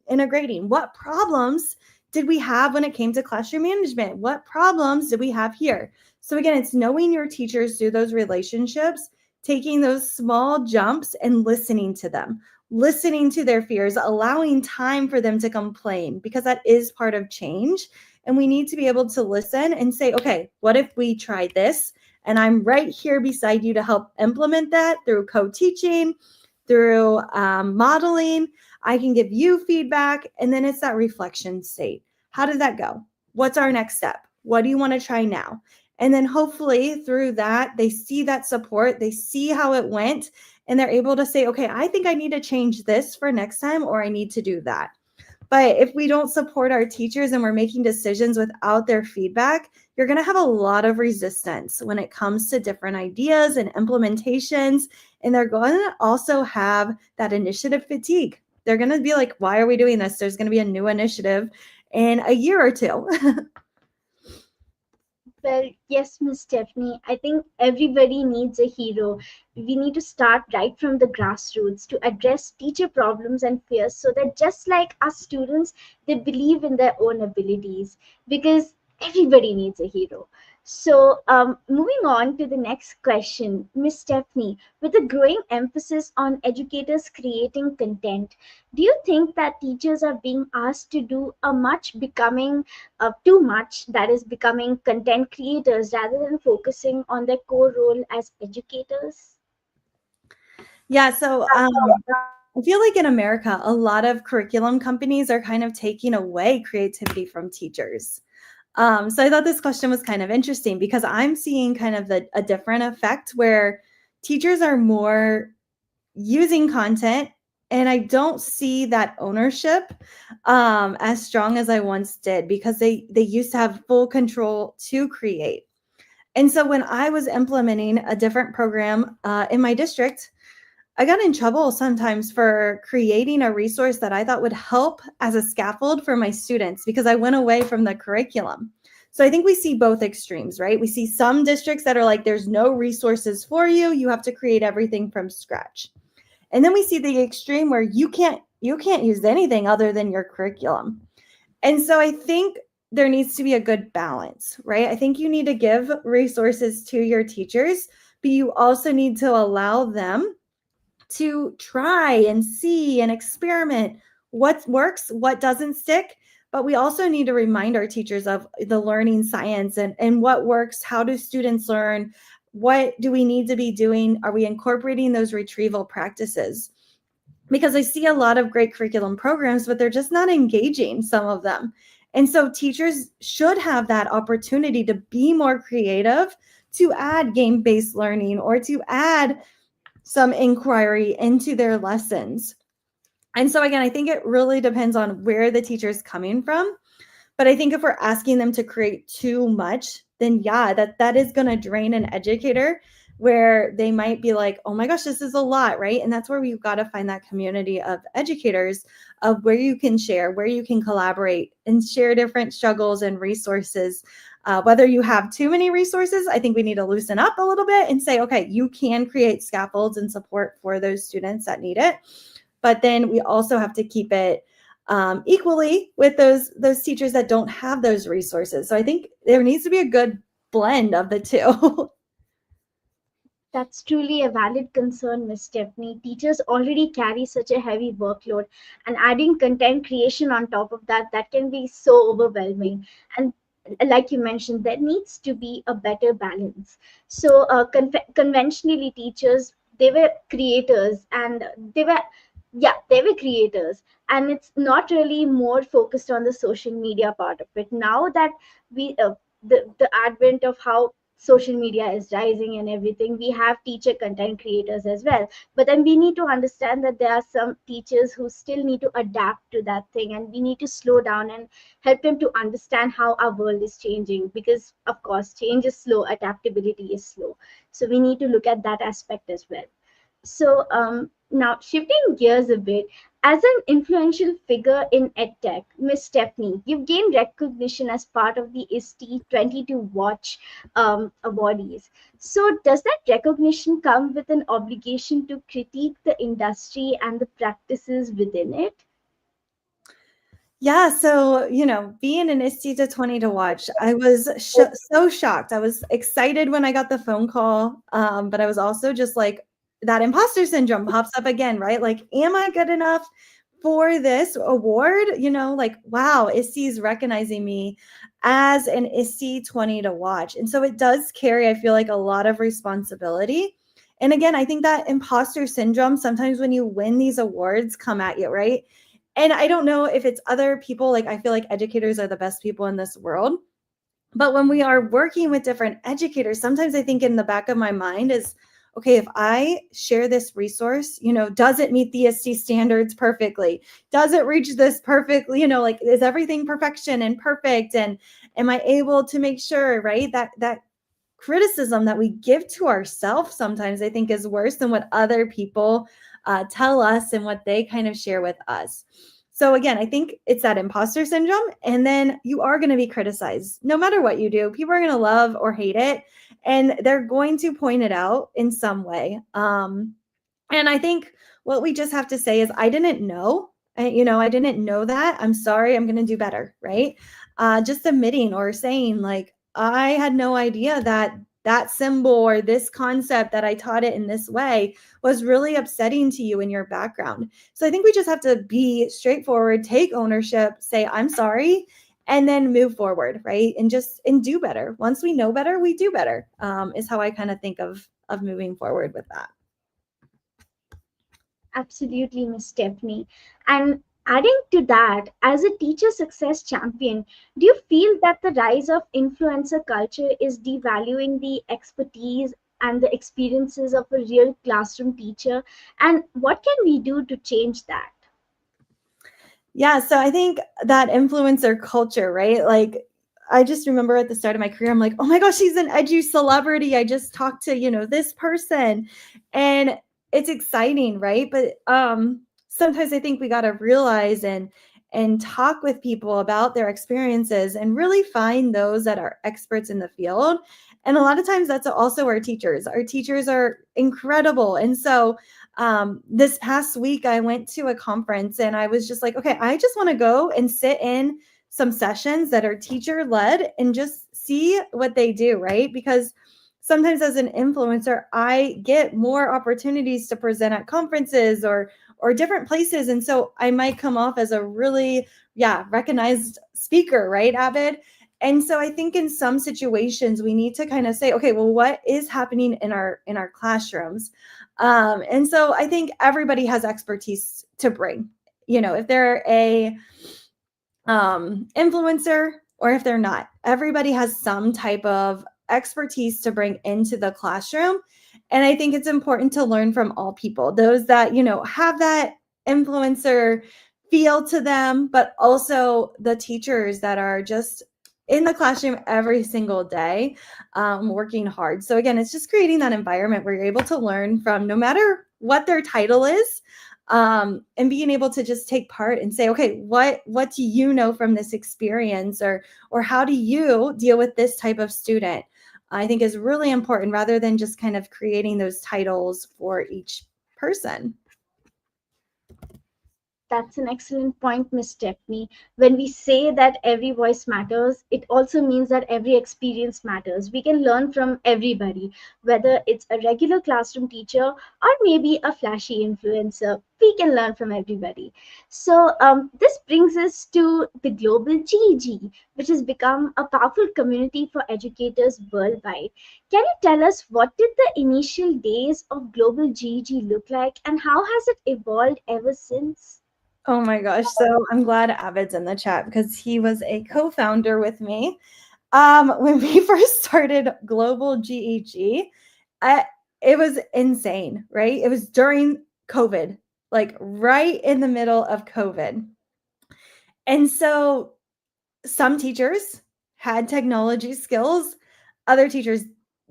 integrating? What problems did we have when it came to classroom management? What problems did we have here? So again, it's knowing your teachers through those relationships, taking those small jumps and listening to them, listening to their fears, allowing time for them to complain, because that is part of change. And we need to be able to listen and say, okay, what if we try this? And I'm right here beside you to help implement that through co-teaching, through modeling. I can give you feedback. And then it's that reflection state. How did that go? What's our next step? What do you want to try now? And then hopefully through that, they see that support, they see how it went, and they're able to say, okay, I think I need to change this for next time, or I need to do that. But if we don't support our teachers and we're making decisions without their feedback, you're going to have a lot of resistance when it comes to different ideas and implementations. And they're going to also have that initiative fatigue. They're going to be like, why are we doing this? There's going to be a new initiative in a year or two. Well, yes, Miss Stephanie, I think everybody needs a hero. We need to start right from the grassroots to address teacher problems and fears so that just like us students, they believe in their own abilities, because everybody needs a hero. So, moving on to the next question, Miss Stephanie, with a growing emphasis on educators creating content, do you think that teachers are being asked to do a much becoming too much, that is becoming content creators rather than focusing on their core role as educators? Yeah, so I feel like in America, a lot of curriculum companies are kind of taking away creativity from teachers. So I thought this question was kind of interesting because I'm seeing kind of a different effect where teachers are more using content, and I don't see that ownership as strong as I once did, because they used to have full control to create. And so when I was implementing a different program in my district, I got in trouble sometimes for creating a resource that I thought would help as a scaffold for my students because I went away from the curriculum. So I think we see both extremes, right? We see some districts that are like, there's no resources for you. You have to create everything from scratch. And then we see the extreme where you can't use anything other than your curriculum. And so I think there needs to be a good balance, right? I think you need to give resources to your teachers, but you also need to allow them to try and see and experiment what works, what doesn't stick. But we also need to remind our teachers of the learning science and what works. How do students learn? What do we need to be doing? Are we incorporating those retrieval practices? Because I see a lot of great curriculum programs, but they're just not engaging, some of them. And so teachers should have that opportunity to be more creative, to add game-based learning or to add some inquiry into their lessons. And so again, I think it really depends on where the teacher's coming from. But I think if we're asking them to create too much, then yeah, that is going to drain an educator, where they might be like, oh my gosh, this is a lot, right? And that's where we've got to find that community of educators of where you can share, where you can collaborate and share different struggles and resources. Whether you have too many resources, I think we need to loosen up a little bit and say, okay, you can create scaffolds and support for those students that need it. but then we also have to keep it equally with those teachers that don't have those resources. So I think there needs to be a good blend of the two. That's truly a valid concern, Miss Stephanie. Teachers already carry such a heavy workload, and adding content creation on top of that, that can be so overwhelming. And like you mentioned, there needs to be a better balance. So, conventionally, teachers, they were creators, and they were, yeah, they were creators, and it's not really more focused on the social media part of it. Now that we, the advent of how social media is rising and everything, we have teacher content creators as well, but then we need to understand that there are some teachers who still need to adapt to that thing, and we need to slow down and help them to understand how our world is changing, because of course change is slow, adaptability is slow. So we need to look at that aspect as well. So now shifting gears a bit, as an influential figure in EdTech, Miss Stephanie, you've gained recognition as part of the ISTE 22 Watch awardees. So does that recognition come with an obligation to critique the industry and the practices within it? Yeah, so, being an ISTE 20 to watch, I was so shocked. I was excited when I got the phone call, but I was also just like, that imposter syndrome pops up again, right? Like, am I good enough for this award? Like, wow, ISTE is recognizing me as an ISTE 20 to watch. And so it does carry, I feel like, a lot of responsibility. And again, I think that imposter syndrome, sometimes when you win these awards, come at you, right? And I don't know if it's other people, like I feel like educators are the best people in this world. But when we are working with different educators, sometimes I think in the back of my mind is, okay, if I share this resource, does it meet the ISTE standards perfectly? Does it reach this perfectly? Like, is everything perfection and perfect? And am I able to make sure, right, that criticism that we give to ourselves sometimes I think is worse than what other people tell us and what they kind of share with us. So again, I think it's that imposter syndrome, and then you are going to be criticized no matter what you do. People are going to love or hate it, and they're going to point it out in some way. And I think what we just have to say is, I didn't know. I didn't know that. I'm sorry. I'm going to do better, right? Just admitting or saying, like, I had no idea that symbol or this concept that I taught it in this way was really upsetting to you in your background. So I think we just have to be straightforward, take ownership, say, I'm sorry, and then move forward, right? And do better. Once we know better, we do better, is how I kind of think of moving forward with that. Absolutely, Miss Stephanie. And adding to that, as a teacher success champion, do you feel that the rise of influencer culture is devaluing the expertise and the experiences of a real classroom teacher? And what can we do to change that? Yeah, so I think that influencer culture, right? Like, I just remember at the start of my career, I'm like, oh my gosh, she's an edu celebrity. I just talked to, this person. And it's exciting, right? But sometimes I think we got to realize and talk with people about their experiences and really find those that are experts in the field. And a lot of times that's also our teachers. Our teachers are incredible. And so this past week, I went to a conference and I was just like, okay, I just want to go and sit in some sessions that are teacher led and just see what they do, right? Because sometimes as an influencer, I get more opportunities to present at conferences or different places. And so I might come off as a really, recognized speaker, right, Abid? And so I think in some situations we need to kind of say, okay, well, what is happening in our classrooms? And so I think everybody has expertise to bring, if they're a influencer or if they're not, everybody has some type of expertise to bring into the classroom. And I think it's important to learn from all people, those that, have that influencer feel to them, but also the teachers that are just in the classroom every single day, working hard. So again, it's just creating that environment where you're able to learn from no matter what their title is, and being able to just take part and say, okay, what do you know from this experience, or how do you deal with this type of student? I think is really important, rather than just kind of creating those titles for each person. That's an excellent point, Miss Stephanie. When we say that every voice matters, it also means that every experience matters. We can learn from everybody, whether it's a regular classroom teacher or maybe a flashy influencer. We can learn from everybody. So, this brings us to the Global GEG, which has become a powerful community for educators worldwide. Can you tell us what did the initial days of Global GEG look like and how has it evolved ever since? Oh my gosh. So I'm glad Avid's in the chat because he was a co-founder with me. When we first started Global GEG, it was insane, right? It was during COVID, like right in the middle of COVID. And so some teachers had technology skills, other teachers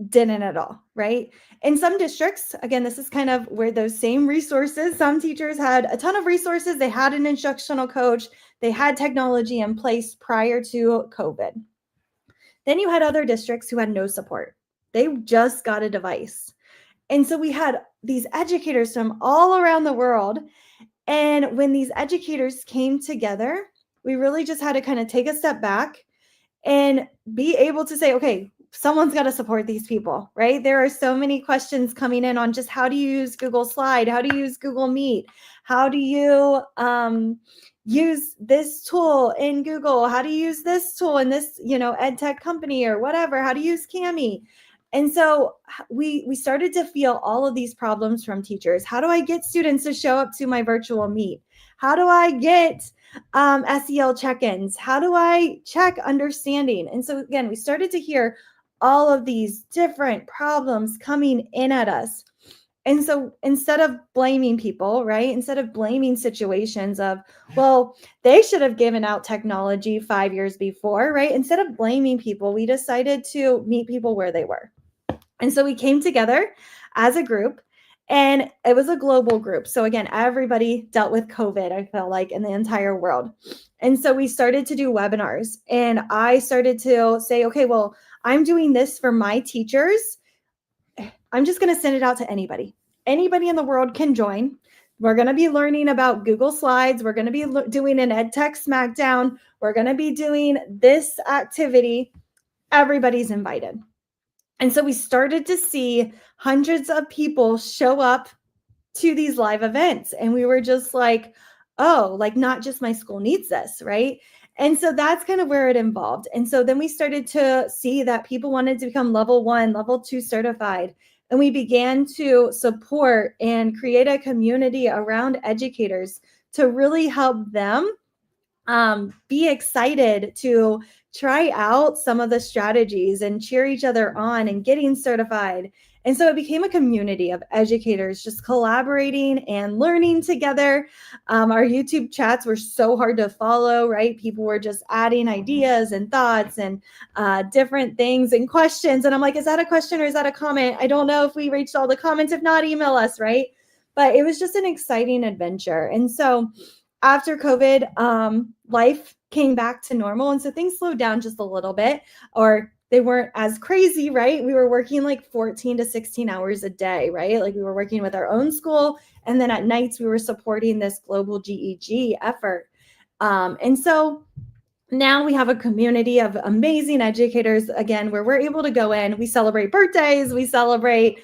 didn't at all, right? In some districts, again, this is kind of where those same resources, some teachers had a ton of resources, they had an instructional coach, they had technology in place prior to COVID. Then you had other districts who had no support. They just got a device. And so we had these educators from all around the world. And when these educators came together, we really just had to kind of take a step back and be able to say, okay, someone's got to support these people, right? There are so many questions coming in on just how do you use Google Slide? How do you use Google Meet? How do you use this tool in Google? How do you use this tool in this, EdTech company or whatever? How do you use Cami? And so we started to feel all of these problems from teachers. How do I get students to show up to my virtual meet? How do I get SEL check-ins? How do I check understanding? And so again, we started to hear all of these different problems coming in at us. And so instead of blaming people, right, instead of blaming situations of, well, they should have given out technology 5 years before, right? Instead of blaming people, we decided to meet people where they were. And so we came together as a group, and it was a global group. So again, everybody dealt with COVID, I felt like, in the entire world. And so we started to do webinars, and I started to say, okay, well, I'm doing this for my teachers. I'm just going to send it out to anybody. Anybody in the world can join. We're going to be learning about Google Slides. We're going to be doing an EdTech Smackdown. We're going to be doing this activity. Everybody's invited. And so we started to see hundreds of people show up to these live events. And we were just like, oh, like not just my school needs this, right? And so that's kind of where it involved. And so then we started to see that people wanted to become level 1, level 2 certified. And we began to support and create a community around educators to really help them be excited to try out some of the strategies and cheer each other on and getting certified. And so it became a community of educators just collaborating and learning together. Our YouTube chats were so hard to follow, right? People were just adding ideas and thoughts and different things and questions. And I'm like, is that a question or is that a comment? I don't know if we reached all the comments. If not, email us, right? But it was just an exciting adventure. And so after COVID, life came back to normal. And so things slowed down just a little bit, or they weren't as crazy, right? We were working like 14 to 16 hours a day, right? Like we were working with our own school. And then at nights, we were supporting this global GEG effort. And so now we have a community of amazing educators, again, where we're able to go in. We celebrate birthdays. We celebrate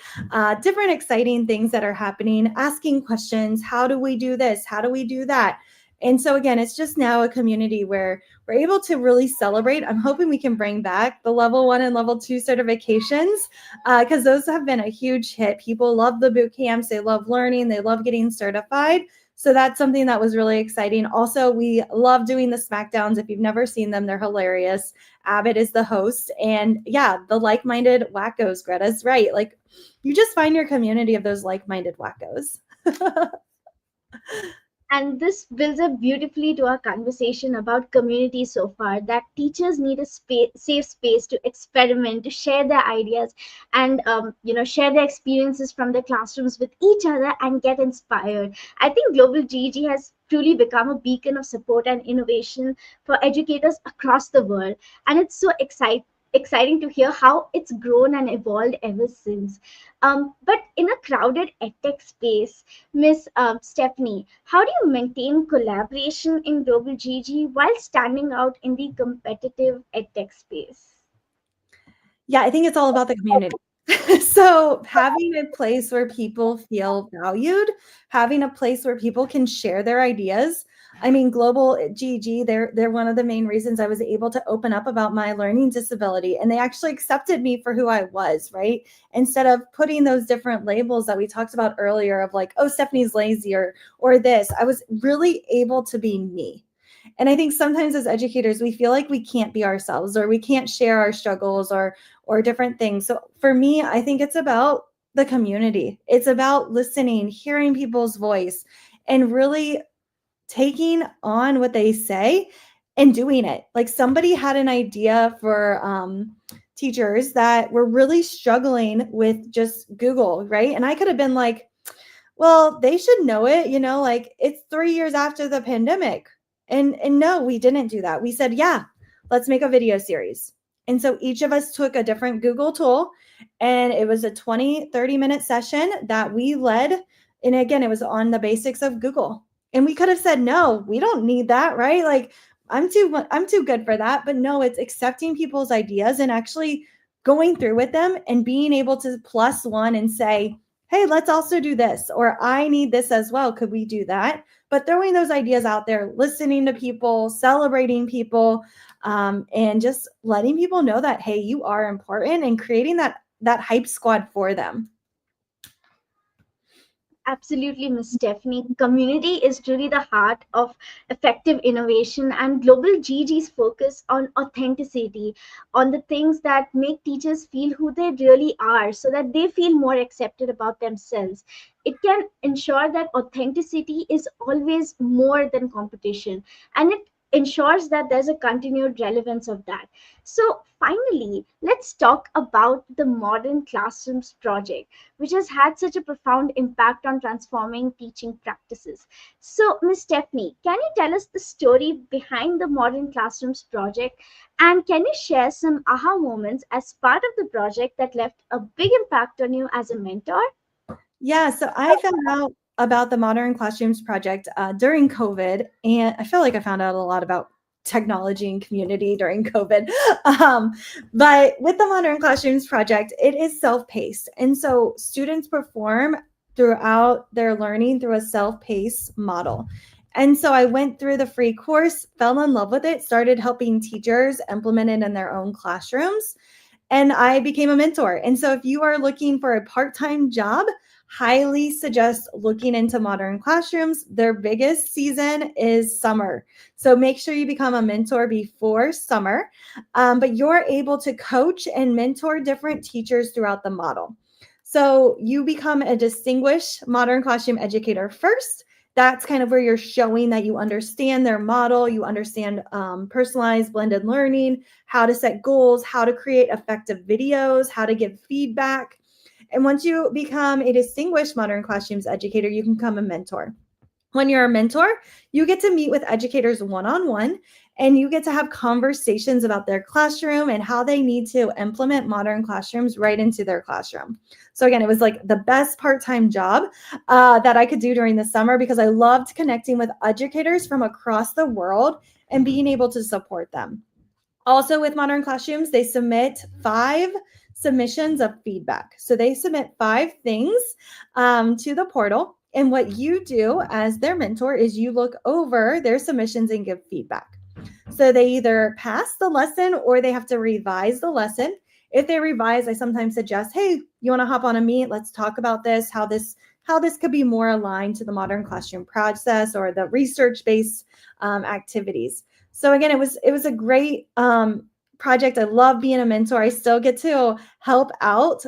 different exciting things that are happening, asking questions. How do we do this? How do we do that? And so, again, it's just now a community where we're able to really celebrate. I'm hoping we can bring back the level 1 and level 2 certifications because those have been a huge hit. People love the boot camps. They love learning. They love getting certified. So that's something that was really exciting. Also, we love doing the Smackdowns. If you've never seen them, they're hilarious. Abbott is the host. And yeah, the like-minded wackos, Greta's right. Like you just find your community of those like-minded wackos. And this builds up beautifully to our conversation about community so far, that teachers need a safe space to experiment, to share their ideas, and share their experiences from their classrooms with each other and get inspired. I think Global GEG has truly become a beacon of support and innovation for educators across the world, and it's so exciting exciting to hear how it's grown and evolved ever since. But in a crowded edtech space, Miss Stephanie, how do you maintain collaboration in Global GG while standing out in the competitive edtech space? Yeah, I think it's all about the community. So having a place where people feel valued, having a place where people can share their ideas. I mean, Global GEG, they're one of the main reasons I was able to open up about my learning disability. And they actually accepted me for who I was, right? Instead of putting those different labels that we talked about earlier of like, oh, Stephanie's lazy or this, I was really able to be me. And I think sometimes as educators, we feel like we can't be ourselves or we can't share our struggles or different things. So for me, I think it's about the community. It's about listening, hearing people's voice, and really taking on what they say and doing it. Like somebody had an idea for teachers that were really struggling with just Google, right? And I could have been like, well, they should know it, like it's 3 years after the pandemic. And no, we didn't do that. We said, yeah, let's make a video series. And so each of us took a different Google tool, and it was a 20-30 minute session that we led. And again, it was on the basics of Google. And we could have said, no, we don't need that, right? Like I'm too good for that. But no, it's accepting people's ideas and actually going through with them and being able to plus one and say, hey, let's also do this, or I need this as well. Could we do that? But throwing those ideas out there, listening to people, celebrating people, and just letting people know that, hey, you are important, and creating that hype squad for them. Absolutely, Ms. Stephanie. Community is truly the heart of effective innovation, and Global GG's focus on authenticity, on the things that make teachers feel who they really are, so that they feel more accepted about themselves. It can ensure that authenticity is always more than competition, and it ensures that there's a continued relevance of that. So, finally, let's talk about the Modern Classrooms project, which has had such a profound impact on transforming teaching practices. So, Ms. Stephanie, can you tell us the story behind the Modern Classrooms project? And can you share some aha moments as part of the project that left a big impact on you as a mentor? Yeah, so I found out about the Modern Classrooms project during COVID, and I feel like I found out a lot about technology and community during COVID. But with the Modern Classrooms project, it is self-paced. And so students perform throughout their learning through a self-paced model. And so I went through the free course, fell in love with it, started helping teachers implement it in their own classrooms, and I became a mentor. And so if you are looking for a part-time job, highly suggest looking into Modern Classrooms. Their biggest season is summer. So make sure you become a mentor before summer. But you're able to coach and mentor different teachers throughout the model. So you become a distinguished Modern Classroom educator first. That's kind of where you're showing that you understand their model, you understand personalized blended learning, how to set goals, how to create effective videos, how to give feedback. And once you become a distinguished Modern Classrooms educator, you can become a mentor. When you're a mentor, you get to meet with educators one-on-one, and you get to have conversations about their classroom and how they need to implement Modern Classrooms right into their classroom. So again, it was like the best part-time job that I could do during the summer, because I loved connecting with educators from across the world and being able to support them. Also with Modern Classrooms, they submit 5 submissions of feedback. So they submit 5 things to the portal. And what you do as their mentor is you look over their submissions and give feedback. So they either pass the lesson or they have to revise the lesson. If they revise, I sometimes suggest, hey, you want to hop on a meet? Let's talk about this, how this could be more aligned to the Modern Classroom process or the research-based activities. So again, it was a great project. I love being a mentor. I still get to help out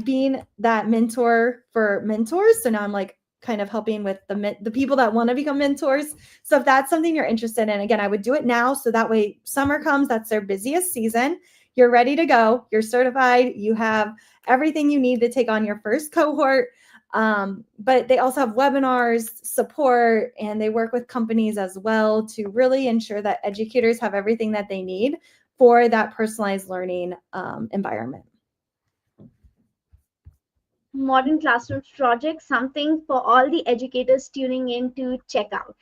being that mentor for mentors. So now I'm like kind of helping with the people that want to become mentors. So if that's something you're interested in, again, I would do it now. So that way summer comes, that's their busiest season. You're ready to go. You're certified. You have everything you need to take on your first cohort. But they also have webinars, support, and they work with companies as well to really ensure that educators have everything that they need for that personalized learning environment. Modern Classrooms project, something for all the educators tuning in to check out.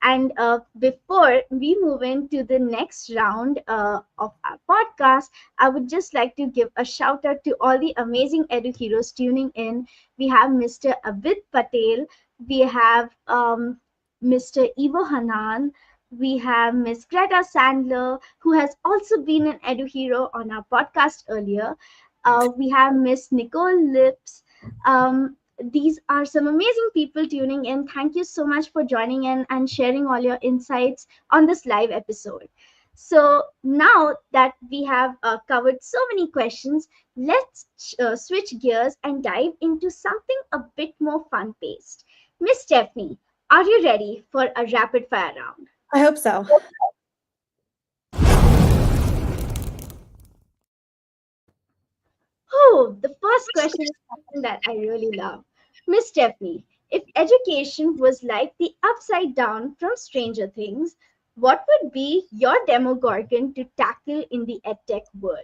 And before we move into the next round of our podcast, I would just like to give a shout out to all the amazing edu heroes tuning in. We have Mr. Abid Patel, we have Mr. Ivo Hanan, we have Miss Greta Sandler, who has also been an edu hero on our podcast earlier. We have Miss Nicole Lips. These are some amazing people tuning in. Thank you so much for joining in and sharing all your insights on this live episode. So, now that we have covered so many questions, let's switch gears and dive into something a bit more fun paced. Miss Stephanie, are you ready for a rapid fire round? I hope so. Oh, the first question is something that I really love. Miss Stephanie, if education was like the upside down from Stranger Things, what would be your demogorgon to tackle in the EdTech world?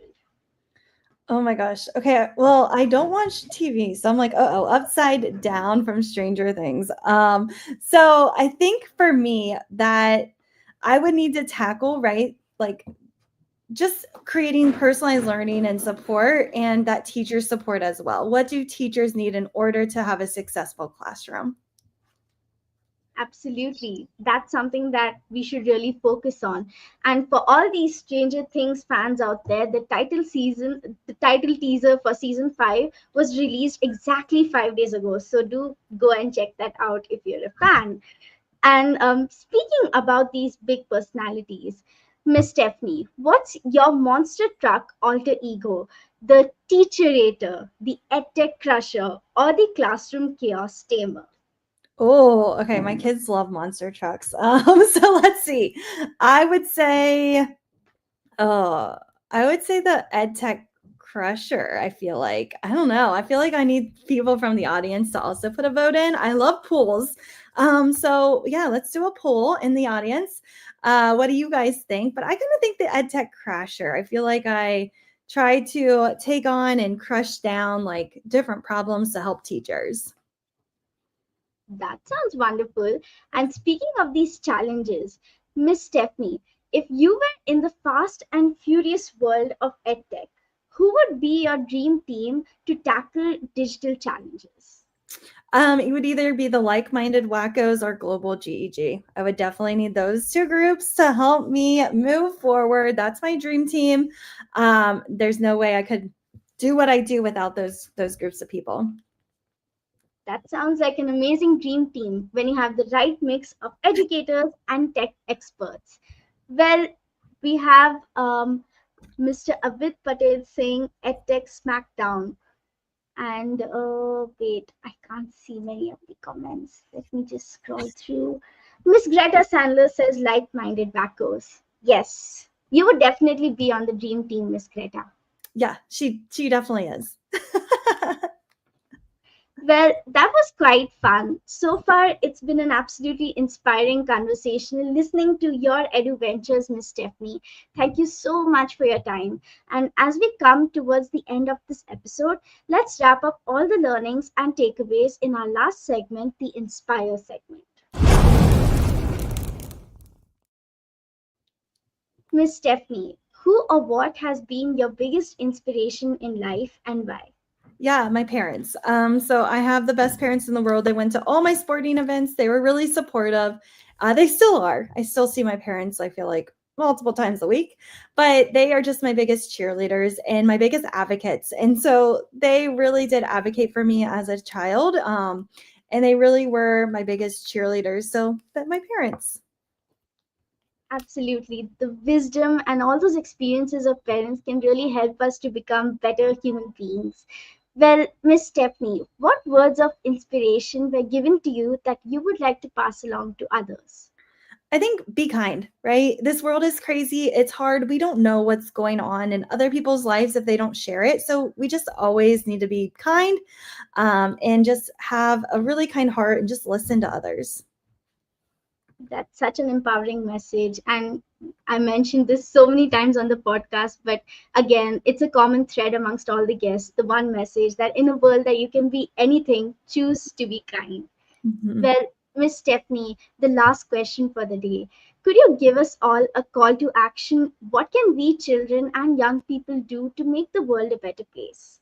Oh my gosh. Okay. Well, I don't watch TV, so I'm like, upside down from Stranger Things. So I think for me that I would need to tackle, right, like just creating personalized learning and support, and that teacher support as well. What do teachers need in order to have a successful classroom? Absolutely. That's something that we should really focus on. And for all these Stranger Things fans out there, the title teaser for season 5 was released exactly 5 days ago. So do go and check that out if you're a fan. And speaking about these big personalities, Miss Stephanie, what's your monster truck alter ego? The teacherator, the edtech crusher, or the classroom chaos tamer? Oh, okay. My kids love monster trucks. So let's see. I would say, I would say the EdTech crusher. I feel like, I don't know. I feel like I need people from the audience to also put a vote in. I love polls. So yeah, let's do a poll in the audience. What do you guys think? But I kind of think the EdTech crusher. I feel like I try to take on and crush down like different problems to help teachers. That sounds wonderful. And speaking of these challenges, Miss Stephanie, if you were in the fast and furious world of EdTech, who would be your dream team to tackle digital challenges? It would either be the like-minded wackos or Global GEG. I would definitely need those two groups to help me move forward. That's my dream team. There's no way I could do what I do without those groups of people. That sounds like an amazing dream team when you have the right mix of educators and tech experts. Well, we have Mr. Abid Patel saying EdTech Smackdown. And wait, I can't see many of the comments. Let me just scroll through. Miss Greta Sandler says like-minded wackos. Yes, you would definitely be on the dream team, Miss Greta. Yeah, she definitely is. Well, that was quite fun. So far, it's been an absolutely inspiring conversation listening to your edu ventures, Miss Stephanie. Thank you so much for your time. And as we come towards the end of this episode, let's wrap up all the learnings and takeaways in our last segment, the Inspire segment. Miss Stephanie, who or what has been your biggest inspiration in life and why? Yeah, my parents. So I have the best parents in the world. They went to all my sporting events. They were really supportive. They still are. I still see my parents, I feel like, multiple times a week, but they are just my biggest cheerleaders and my biggest advocates. And so they really did advocate for me as a child. And they really were my biggest cheerleaders. So but my parents. Absolutely. The wisdom and all those experiences of parents can really help us to become better human beings. Well, Miss Stephanie, what words of inspiration were given to you that you would like to pass along to others? I think be kind, right? This world is crazy. It's hard. We don't know what's going on in other people's lives if they don't share it. So we just always need to be kind and just have a really kind heart and just listen to others. That's such an empowering message. And I mentioned this so many times on the podcast, but again, it's a common thread amongst all the guests. The one message that in a world that you can be anything, choose to be kind. Mhm. Well, Miss Stephanie, the last question for the day. Could you give us all a call to action? What can we children and young people do to make the world a better place?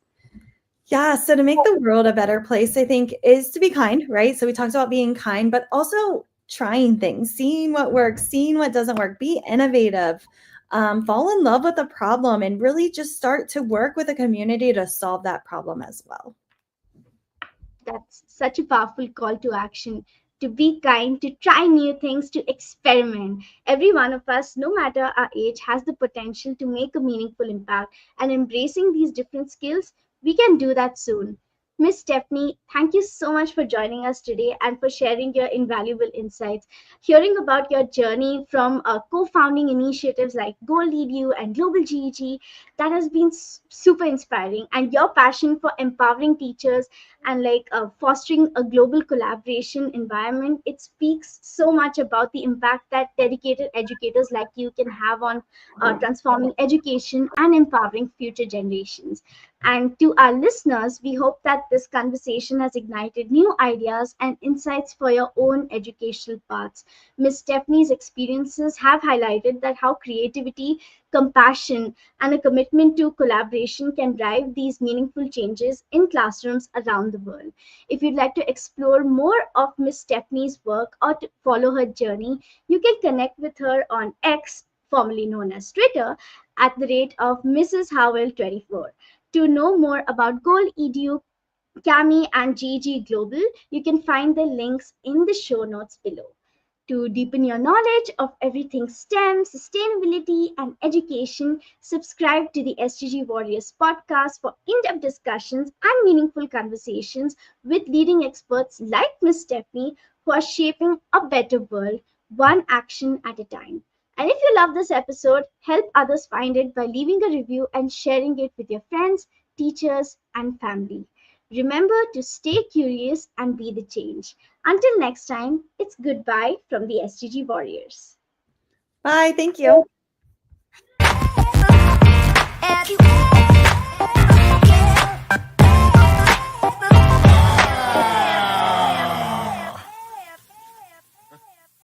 Yeah, so to make the world a better place, I think, is to be kind, right? So we talked about being kind, but also trying things, seeing what works, seeing what doesn't work, be innovative, fall in love with a problem, and really just start to work with a community to solve that problem as well. That's such a powerful call to action. To be kind, to try new things, to experiment. Every one of us, no matter our age, has the potential to make a meaningful impact. And embracing these different skills, we can do that soon. Miss Stephanie, thank you so much for joining us today and for sharing your invaluable insights. Hearing about your journey from co-founding initiatives like Gold EDU and Global GEG, that has been super inspiring. And your passion for empowering teachers and fostering a global collaboration environment, it speaks so much about the impact that dedicated educators like you can have on transforming education and empowering future generations. And to our listeners, we hope that this conversation has ignited new ideas and insights for your own educational paths. Ms. Stephanie's experiences have highlighted that how creativity, compassion, and a commitment to collaboration can drive these meaningful changes in classrooms around the world. If you'd like to explore more of Miss Stephanie's work or to follow her journey, you can connect with her on X, formerly known as Twitter, at the rate of Mrs. Howell 24. To know more about Gold EDU, Cami, and GG Global, you can find the links in the show notes below. To deepen your knowledge of everything STEM, sustainability, and education, subscribe to the SDG Warriors podcast for in depth discussions and meaningful conversations with leading experts like Ms. Stephanie who are shaping a better world, one action at a time. And if you love this episode, help others find it by leaving a review and sharing it with your friends, teachers, and family. Remember to stay curious and be the change. Until next time, it's goodbye from the SDG Warriors. Bye. Thank you.